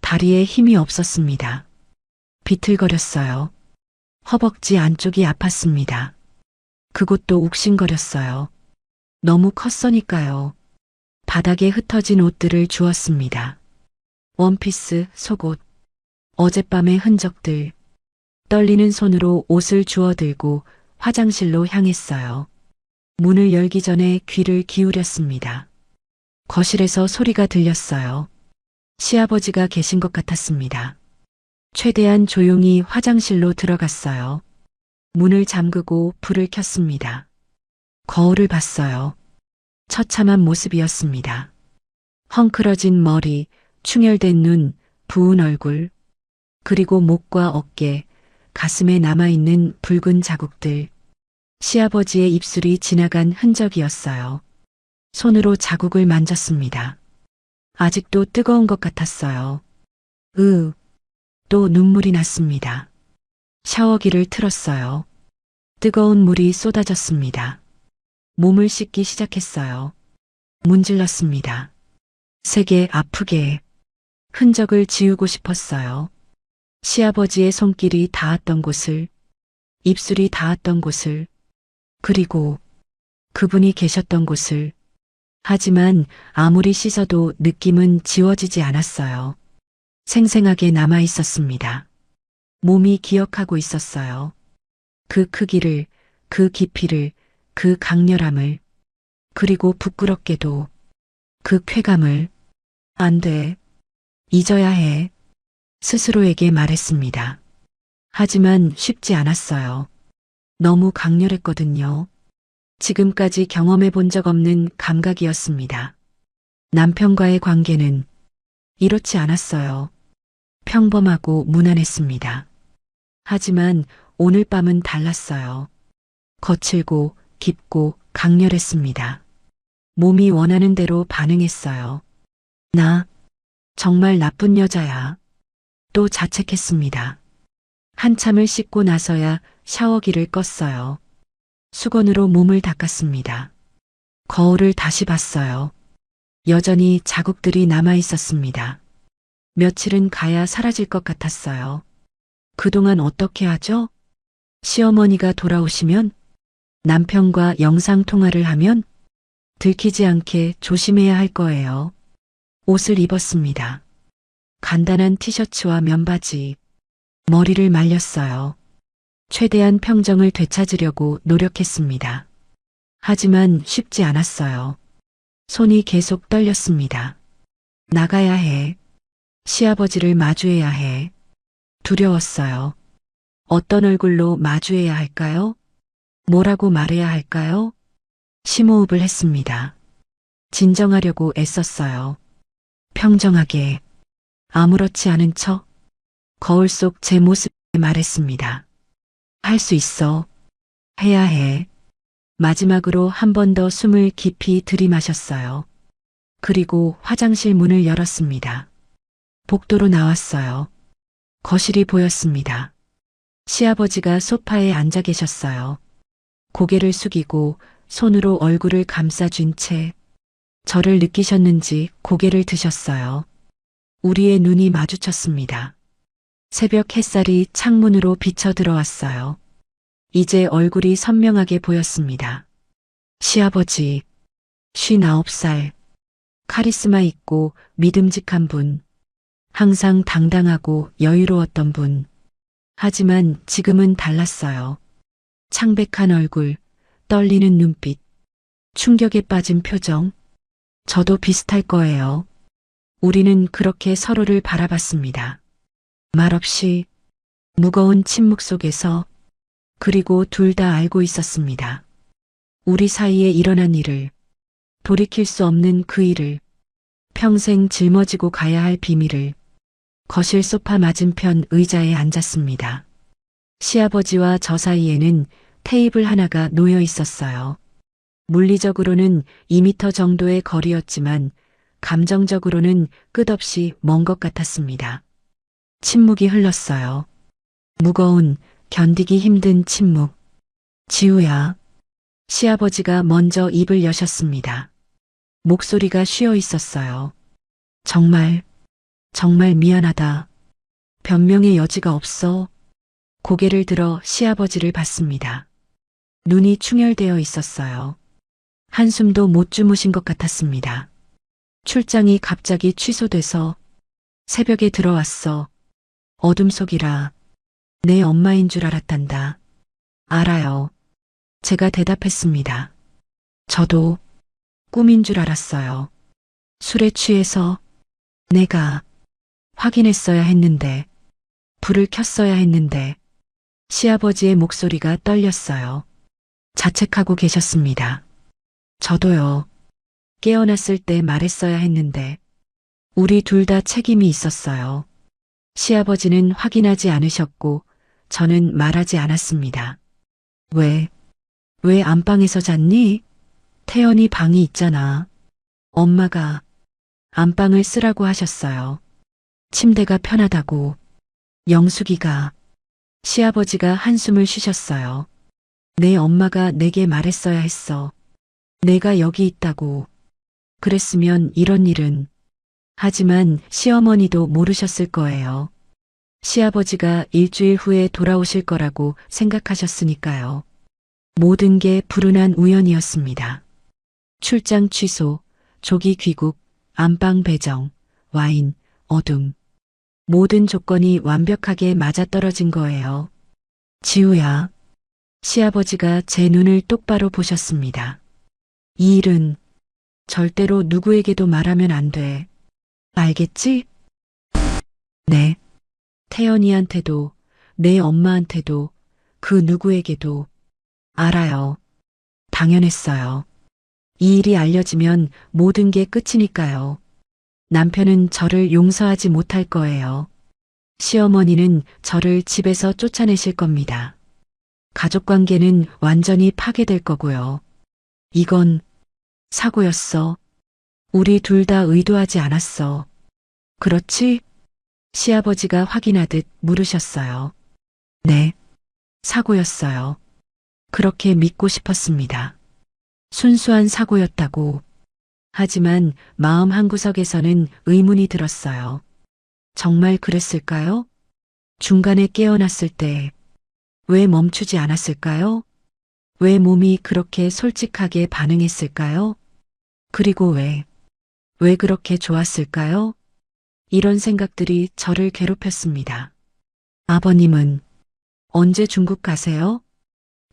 다리에 힘이 없었습니다. 비틀거렸어요. 허벅지 안쪽이 아팠습니다. 그곳도 욱신거렸어요. 너무 컸으니까요. 바닥에 흩어진 옷들을 주웠습니다. 원피스, 속옷, 어젯밤의 흔적들. 떨리는 손으로 옷을 주워들고 화장실로 향했어요. 문을 열기 전에 귀를 기울였습니다. 거실에서 소리가 들렸어요. 시아버지가 계신 것 같았습니다. 최대한 조용히 화장실로 들어갔어요. 문을 잠그고 불을 켰습니다. 거울을 봤어요. 처참한 모습이었습니다. 헝클어진 머리, 충혈된 눈, 부은 얼굴, 그리고 목과 어깨, 가슴에 남아있는 붉은 자국들. 시아버지의 입술이 지나간 흔적이었어요. 손으로 자국을 만졌습니다. 아직도 뜨거운 것 같았어요. 또 눈물이 났습니다. 샤워기를 틀었어요. 뜨거운 물이 쏟아졌습니다. 몸을 씻기 시작했어요. 문질렀습니다. 세게 아프게 흔적을 지우고 싶었어요. 시아버지의 손길이 닿았던 곳을, 입술이 닿았던 곳을, 그리고 그분이 계셨던 곳을. 하지만 아무리 씻어도 느낌은 지워지지 않았어요. 생생하게 남아 있었습니다. 몸이 기억하고 있었어요. 그 크기를, 그 깊이를, 그 강렬함을, 그리고 부끄럽게도 그 쾌감을. 안 돼. 잊어야 해. 스스로에게 말했습니다. 하지만 쉽지 않았어요. 너무 강렬했거든요. 지금까지 경험해 본 적 없는 감각이었습니다. 남편과의 관계는 이렇지 않았어요. 평범하고 무난했습니다. 하지만 오늘 밤은 달랐어요. 거칠고 깊고 강렬했습니다. 몸이 원하는 대로 반응했어요. 나 정말 나쁜 여자야. 또 자책했습니다. 한참을 씻고 나서야 샤워기를 껐어요. 수건으로 몸을 닦았습니다. 거울을 다시 봤어요. 여전히 자국들이 남아 있었습니다. 며칠은 가야 사라질 것 같았어요. 그동안 어떻게 하죠? 시어머니가 돌아오시면? 남편과 영상통화를 하면? 들키지 않게 조심해야 할 거예요. 옷을 입었습니다. 간단한 티셔츠와 면바지, 머리를 말렸어요. 최대한 평정을 되찾으려고 노력했습니다. 하지만 쉽지 않았어요. 손이 계속 떨렸습니다. 나가야 해. 시아버지를 마주해야 해. 두려웠어요. 어떤 얼굴로 마주해야 할까요? 뭐라고 말해야 할까요? 심호흡을 했습니다. 진정하려고 애썼어요. 평정하게, 아무렇지 않은 척, 거울 속 제 모습에 말했습니다. 할 수 있어. 해야 해. 마지막으로 한 번 더 숨을 깊이 들이마셨어요. 그리고 화장실 문을 열었습니다. 복도로 나왔어요. 거실이 보였습니다. 시아버지가 소파에 앉아 계셨어요. 고개를 숙이고 손으로 얼굴을 감싸쥔 채 저를 느끼셨는지 고개를 드셨어요. 우리의 눈이 마주쳤습니다. 새벽 햇살이 창문으로 비쳐 들어왔어요. 이제 얼굴이 선명하게 보였습니다. 시아버지, 59살, 카리스마 있고 믿음직한 분, 항상 당당하고 여유로웠던 분. 하지만 지금은 달랐어요. 창백한 얼굴, 떨리는 눈빛, 충격에 빠진 표정. 저도 비슷할 거예요. 우리는 그렇게 서로를 바라봤습니다. 말없이 무거운 침묵 속에서. 그리고 둘 다 알고 있었습니다. 우리 사이에 일어난 일을, 돌이킬 수 없는 그 일을, 평생 짊어지고 가야 할 비밀을. 거실 소파 맞은편 의자에 앉았습니다. 시아버지와 저 사이에는 테이블 하나가 놓여 있었어요. 물리적으로는 2미터 정도의 거리였지만 감정적으로는 끝없이 먼 것 같았습니다. 침묵이 흘렀어요. 무거운, 견디기 힘든 침묵. 지우야. 시아버지가 먼저 입을 여셨습니다. 목소리가 쉬어 있었어요. 정말 미안하다. 변명의 여지가 없어. 고개를 들어 시아버지를 봤습니다. 눈이 충혈되어 있었어요. 한숨도 못 주무신 것 같았습니다. 출장이 갑자기 취소돼서 새벽에 들어왔어. 어둠 속이라. 내 엄마인 줄 알았단다. 알아요. 제가 대답했습니다. 저도 꿈인 줄 알았어요. 술에 취해서 내가 확인했어야 했는데, 불을 켰어야 했는데. 시아버지의 목소리가 떨렸어요. 자책하고 계셨습니다. 저도요. 깨어났을 때 말했어야 했는데. 우리 둘 다 책임이 있었어요. 시아버지는 확인하지 않으셨고 저는 말하지 않았습니다. 왜 안방에서 잤니? 태연이 방이 있잖아. 엄마가 안방을 쓰라고 하셨어요. 침대가 편하다고. 영숙이가. 시아버지가 한숨을 쉬셨어요. 내 엄마가 내게 말했어야 했어. 내가 여기 있다고. 그랬으면 이런 일은. 하지만 시어머니도 모르셨을 거예요. 시아버지가 일주일 후에 돌아오실 거라고 생각하셨으니까요. 모든 게 불운한 우연이었습니다. 출장 취소, 조기 귀국, 안방 배정, 와인, 어둠. 모든 조건이 완벽하게 맞아떨어진 거예요. 지우야. 시아버지가 제 눈을 똑바로 보셨습니다. 이 일은 절대로 누구에게도 말하면 안 돼. 알겠지? 네. 태연이한테도, 내 엄마한테도, 그 누구에게도. 알아요. 당연했어요. 이 일이 알려지면 모든 게 끝이니까요. 남편은 저를 용서하지 못할 거예요. 시어머니는 저를 집에서 쫓아내실 겁니다. 가족 관계는 완전히 파괴될 거고요. 이건 사고였어. 우리 둘 다 의도하지 않았어. 그렇지? 시아버지가 확인하듯 물으셨어요. 네, 사고였어요. 그렇게 믿고 싶었습니다. 순수한 사고였다고. 하지만 마음 한구석에서는 의문이 들었어요. 정말 그랬을까요? 중간에 깨어났을 때 왜 멈추지 않았을까요? 왜 몸이 그렇게 솔직하게 반응했을까요? 그리고 왜 그렇게 좋았을까요? 이런 생각들이 저를 괴롭혔습니다. 아버님은 언제 중국 가세요?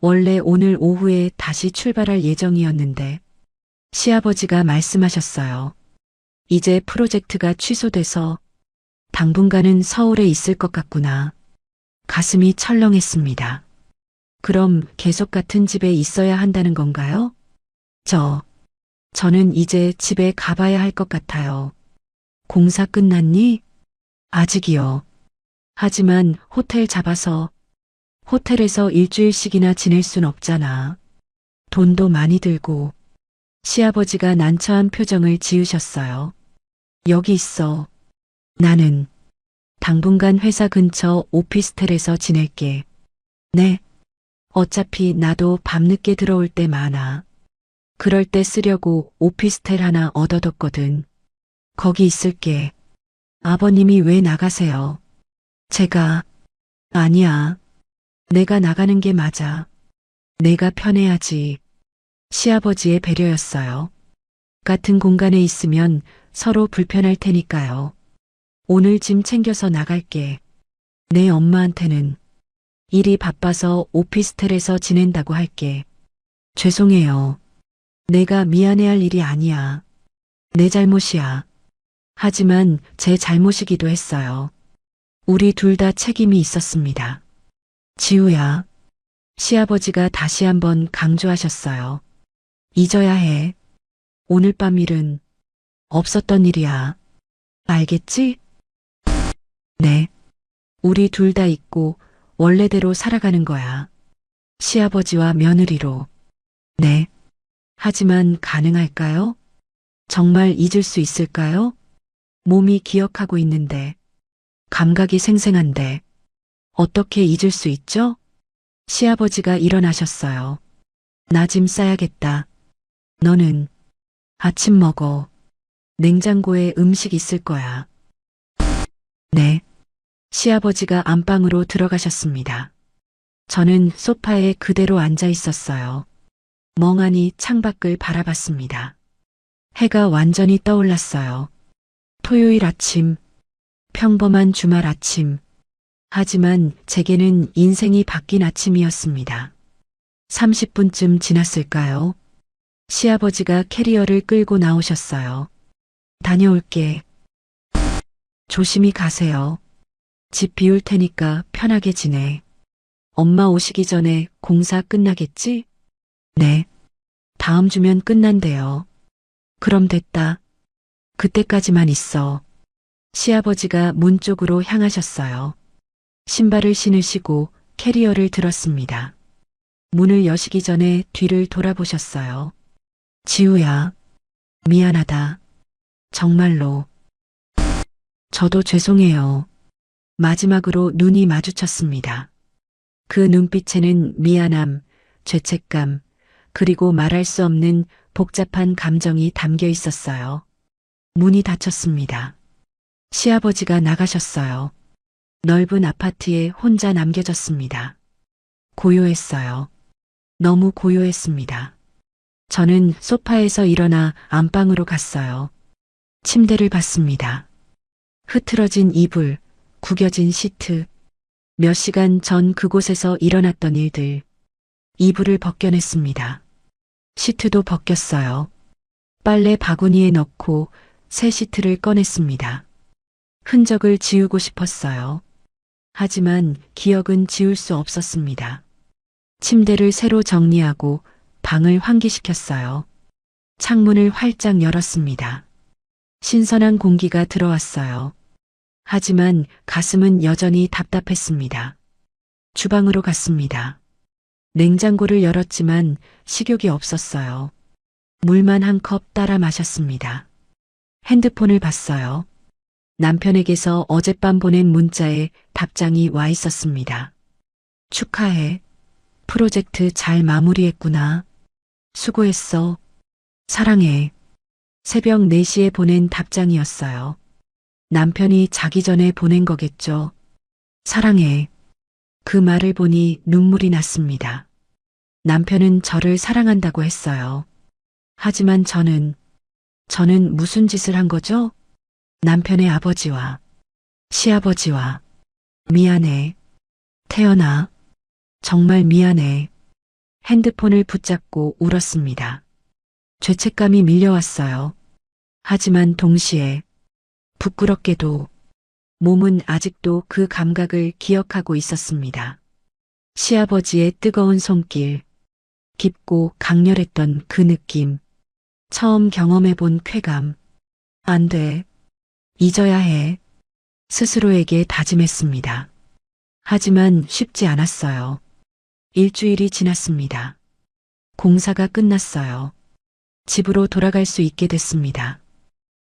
원래 오늘 오후에 다시 출발할 예정이었는데 시아버지가 말씀하셨어요. 이제 프로젝트가 취소돼서 당분간은 서울에 있을 것 같구나. 가슴이 철렁했습니다. 그럼 계속 같은 집에 있어야 한다는 건가요? 저는 이제 집에 가봐야 할 것 같아요. 공사 끝났니? 아직이요. 하지만 호텔 잡아서 호텔에서 일주일씩이나 지낼 순 없잖아. 돈도 많이 들고. 시아버지가 난처한 표정을 지으셨어요. 여기 있어. 나는 당분간 회사 근처 오피스텔에서 지낼게. 네. 어차피 나도 밤늦게 들어올 때 많아. 그럴 때 쓰려고 오피스텔 하나 얻어뒀거든. 거기 있을게. 아버님이 왜 나가세요? 아니야. 내가 나가는 게 맞아. 내가 편해야지. 시아버지의 배려였어요. 같은 공간에 있으면 서로 불편할 테니까요. 오늘 짐 챙겨서 나갈게. 내 엄마한테는 일이 바빠서 오피스텔에서 지낸다고 할게. 죄송해요. 내가 미안해할 일이 아니야. 내 잘못이야. 하지만 제 잘못이기도 했어요. 우리 둘 다 책임이 있었습니다. 지우야. 시아버지가 다시 한번 강조하셨어요. 잊어야 해. 오늘 밤 일은 없었던 일이야. 알겠지? 네. 우리 둘 다 잊고 원래대로 살아가는 거야. 시아버지와 며느리로. 네. 하지만 가능할까요? 정말 잊을 수 있을까요? 몸이 기억하고 있는데, 감각이 생생한데, 어떻게 잊을 수 있죠? 시아버지가 일어나셨어요. 나 짐 싸야겠다. 너는 아침 먹어. 냉장고에 음식 있을 거야. 네. 시아버지가 안방으로 들어가셨습니다. 저는 소파에 그대로 앉아 있었어요. 멍하니 창밖을 바라봤습니다. 해가 완전히 떠올랐어요. 토요일 아침, 평범한 주말 아침. 하지만 제게는 인생이 바뀐 아침이었습니다. 30분쯤 지났을까요? 시아버지가 캐리어를 끌고 나오셨어요. 다녀올게. 조심히 가세요. 집 비울 테니까 편하게 지내. 엄마 오시기 전에 공사 끝나겠지? 네. 다음 주면 끝난대요. 그럼 됐다. 그때까지만 있어. 시아버지가 문 쪽으로 향하셨어요. 신발을 신으시고 캐리어를 들었습니다. 문을 여시기 전에 뒤를 돌아보셨어요. 지우야, 미안하다. 정말로. 저도 죄송해요. 마지막으로 눈이 마주쳤습니다. 그 눈빛에는 미안함, 죄책감, 그리고 말할 수 없는 복잡한 감정이 담겨 있었어요. 문이 닫혔습니다. 시아버지가 나가셨어요. 넓은 아파트에 혼자 남겨졌습니다. 고요했어요. 너무 고요했습니다. 저는 소파에서 일어나 안방으로 갔어요. 침대를 봤습니다. 흐트러진 이불, 구겨진 시트, 몇 시간 전 그곳에서 일어났던 일들. 이불을 벗겨냈습니다. 시트도 벗겼어요. 빨래 바구니에 넣고 새 시트를 꺼냈습니다. 흔적을 지우고 싶었어요. 하지만 기억은 지울 수 없었습니다. 침대를 새로 정리하고 방을 환기시켰어요. 창문을 활짝 열었습니다. 신선한 공기가 들어왔어요. 하지만 가슴은 여전히 답답했습니다. 주방으로 갔습니다. 냉장고를 열었지만 식욕이 없었어요. 물만 한 컵 따라 마셨습니다. 핸드폰을 봤어요. 남편에게서 어젯밤 보낸 문자에 답장이 와 있었습니다. 축하해. 프로젝트 잘 마무리했구나. 수고했어. 사랑해. 새벽 4시에 보낸 답장이었어요. 남편이 자기 전에 보낸 거겠죠. 사랑해. 그 말을 보니 눈물이 났습니다. 남편은 저를 사랑한다고 했어요. 하지만 저는 무슨 짓을 한 거죠? 남편의 아버지와 시아버지와 미안해. 태연아, 정말 미안해. 핸드폰을 붙잡고 울었습니다. 죄책감이 밀려왔어요. 하지만 동시에 부끄럽게도 몸은 아직도 그 감각을 기억하고 있었습니다. 시아버지의 뜨거운 손길, 깊고 강렬했던 그 느낌, 처음 경험해본 쾌감. 안 돼. 잊어야 해. 스스로에게 다짐했습니다. 하지만 쉽지 않았어요. 일주일이 지났습니다. 공사가 끝났어요. 집으로 돌아갈 수 있게 됐습니다.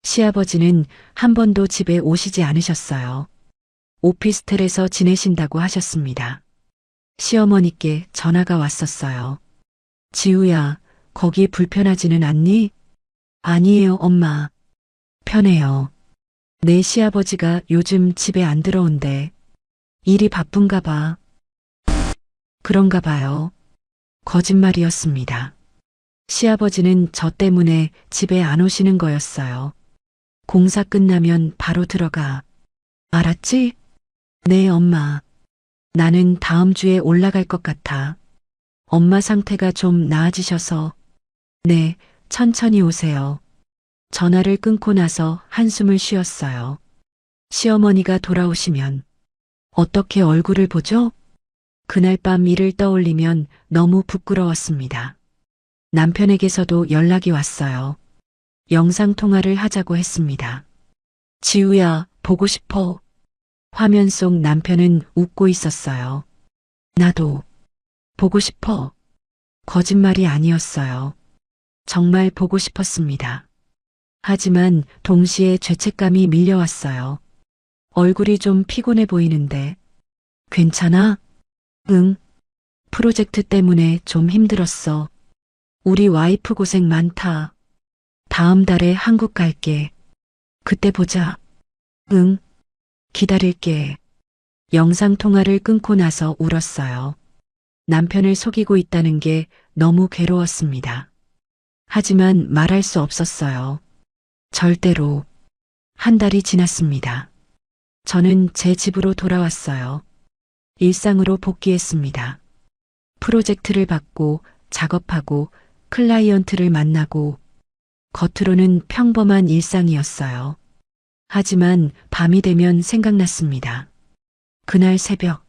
시아버지는 한 번도 집에 오시지 않으셨어요. 오피스텔에서 지내신다고 하셨습니다. 시어머니께 전화가 왔었어요. 지우야, 거기 불편하지는 않니? 아니에요, 엄마. 편해요. 내 시아버지가 요즘 집에 안 들어온대. 일이 바쁜가 봐. 그런가 봐요. 거짓말이었습니다. 시아버지는 저 때문에 집에 안 오시는 거였어요. 공사 끝나면 바로 들어가. 알았지? 네, 엄마. 나는 다음 주에 올라갈 것 같아. 엄마 상태가 좀 나아지셔서. 네, 천천히 오세요. 전화를 끊고 나서 한숨을 쉬었어요. 시어머니가 돌아오시면 어떻게 얼굴을 보죠? 그날 밤 일을 떠올리면 너무 부끄러웠습니다. 남편에게서도 연락이 왔어요. 영상통화를 하자고 했습니다. 지우야, 보고 싶어. 화면 속 남편은 웃고 있었어요. 나도 보고 싶어. 거짓말이 아니었어요. 정말 보고 싶었습니다. 하지만 동시에 죄책감이 밀려왔어요. 얼굴이 좀 피곤해 보이는데. 괜찮아? 응. 프로젝트 때문에 좀 힘들었어. 우리 와이프 고생 많다. 다음 달에 한국 갈게. 그때 보자. 응. 기다릴게. 영상통화를 끊고 나서 울었어요. 남편을 속이고 있다는 게 너무 괴로웠습니다. 하지만 말할 수 없었어요. 절대로. 한 달이 지났습니다. 저는 제 집으로 돌아왔어요. 일상으로 복귀했습니다. 프로젝트를 받고 작업하고 클라이언트를 만나고 겉으로는 평범한 일상이었어요. 하지만 밤이 되면 생각났습니다. 그날 새벽,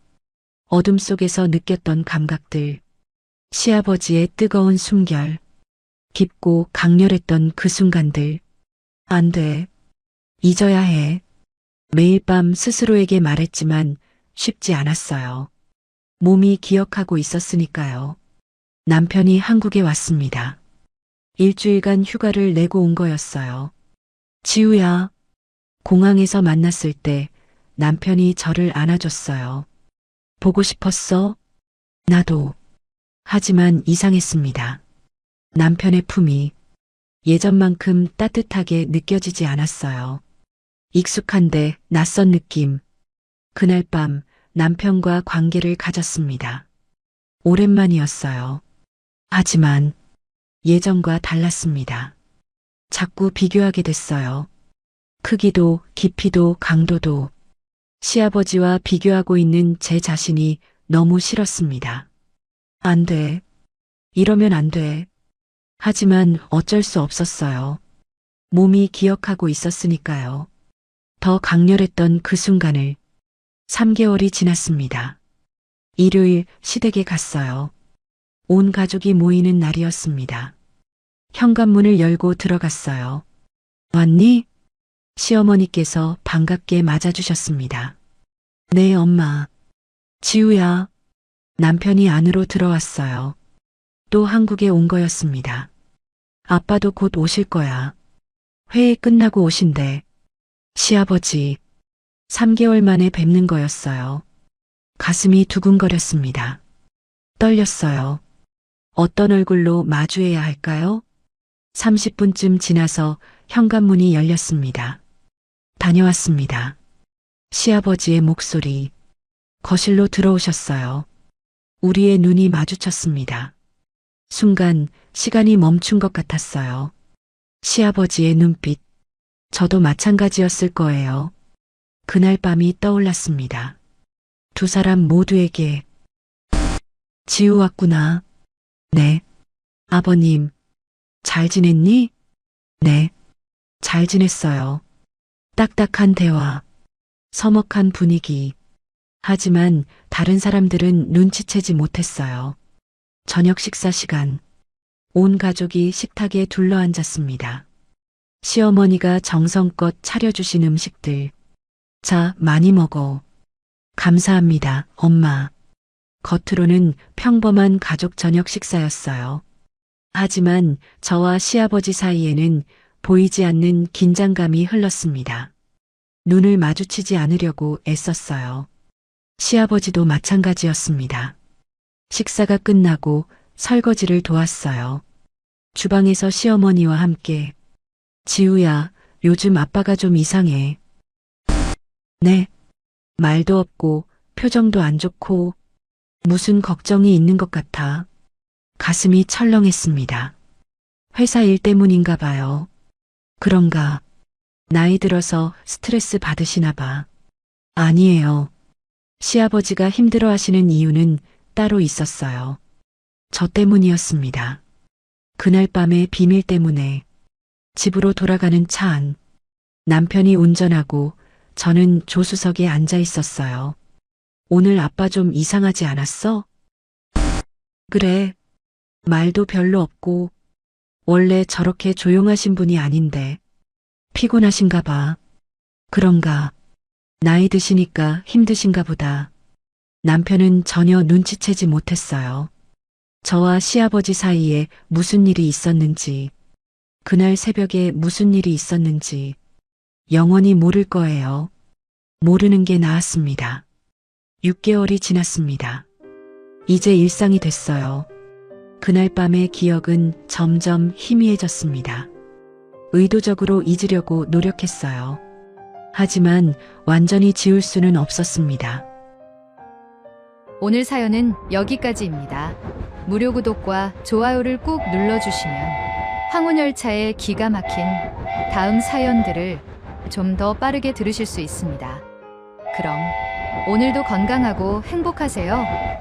어둠 속에서 느꼈던 감각들, 시아버지의 뜨거운 숨결, 깊고 강렬했던 그 순간들. 안 돼. 잊어야 해. 매일 밤 스스로에게 말했지만 쉽지 않았어요. 몸이 기억하고 있었으니까요. 남편이 한국에 왔습니다. 일주일간 휴가를 내고 온 거였어요. 지우야. 공항에서 만났을 때 남편이 저를 안아줬어요. 보고 싶었어? 나도. 하지만 이상했습니다. 남편의 품이 예전만큼 따뜻하게 느껴지지 않았어요. 익숙한데 낯선 느낌. 그날 밤 남편과 관계를 가졌습니다. 오랜만이었어요. 하지만 예전과 달랐습니다. 자꾸 비교하게 됐어요. 크기도, 깊이도, 강도도. 시아버지와 비교하고 있는 제 자신이 너무 싫었습니다. 안 돼. 이러면 안 돼. 하지만 어쩔 수 없었어요. 몸이 기억하고 있었으니까요. 더 강렬했던 그 순간을, 3개월이 지났습니다. 일요일 시댁에 갔어요. 온 가족이 모이는 날이었습니다. 현관문을 열고 들어갔어요. 왔니? 시어머니께서 반갑게 맞아주셨습니다. 네, 엄마. 지우야. 남편이 안으로 들어왔어요. 또 한국에 온 거였습니다. 아빠도 곧 오실 거야. 회의 끝나고 오신대. 시아버지. 3개월 만에 뵙는 거였어요. 가슴이 두근거렸습니다. 떨렸어요. 어떤 얼굴로 마주해야 할까요? 30분쯤 지나서 현관문이 열렸습니다. 다녀왔습니다. 시아버지의 목소리. 거실로 들어오셨어요. 우리의 눈이 마주쳤습니다. 순간 시간이 멈춘 것 같았어요. 시아버지의 눈빛. 저도 마찬가지였을 거예요. 그날 밤이 떠올랐습니다. 두 사람 모두에게 지우 왔구나. 네. 아버님, 잘 지냈니? 네. 잘 지냈어요. 딱딱한 대화, 서먹한 분위기. 하지만 다른 사람들은 눈치채지 못했어요. 저녁 식사 시간. 온 가족이 식탁에 둘러앉았습니다. 시어머니가 정성껏 차려주신 음식들. 자, 많이 먹어. 감사합니다, 엄마. 겉으로는 평범한 가족 저녁 식사였어요. 하지만 저와 시아버지 사이에는 보이지 않는 긴장감이 흘렀습니다. 눈을 마주치지 않으려고 애썼어요. 시아버지도 마찬가지였습니다. 식사가 끝나고 설거지를 도왔어요. 주방에서 시어머니와 함께 지우야, 요즘 아빠가 좀 이상해. 네. 말도 없고 표정도 안 좋고 무슨 걱정이 있는 것 같아. 가슴이 철렁했습니다. 회사 일 때문인가 봐요. 그런가. 나이 들어서 스트레스 받으시나 봐. 아니에요. 시아버지가 힘들어 하시는 이유는 따로 있었어요. 저 때문이었습니다. 그날 밤의 비밀 때문에 집으로 돌아가는 차 안. 남편이 운전하고 저는 조수석에 앉아 있었어요. 오늘 아빠 좀 이상하지 않았어? 그래. 말도 별로 없고 원래 저렇게 조용하신 분이 아닌데 피곤하신가 봐. 그런가. 나이 드시니까 힘드신가 보다. 남편은 전혀 눈치채지 못했어요. 저와 시아버지 사이에 무슨 일이 있었는지, 그날 새벽에 무슨 일이 있었는지 영원히 모를 거예요. 모르는 게 나았습니다. 6개월이 지났습니다. 이제 일상이 됐어요. 그날 밤의 기억은 점점 희미해졌습니다. 의도적으로 잊으려고 노력했어요. 하지만 완전히 지울 수는 없었습니다. 오늘 사연은 여기까지입니다. 무료 구독과 좋아요를 꾹 눌러주시면 황혼열차의 기가 막힌 다음 사연들을 좀 더 빠르게 들으실 수 있습니다. 그럼 오늘도 건강하고 행복하세요.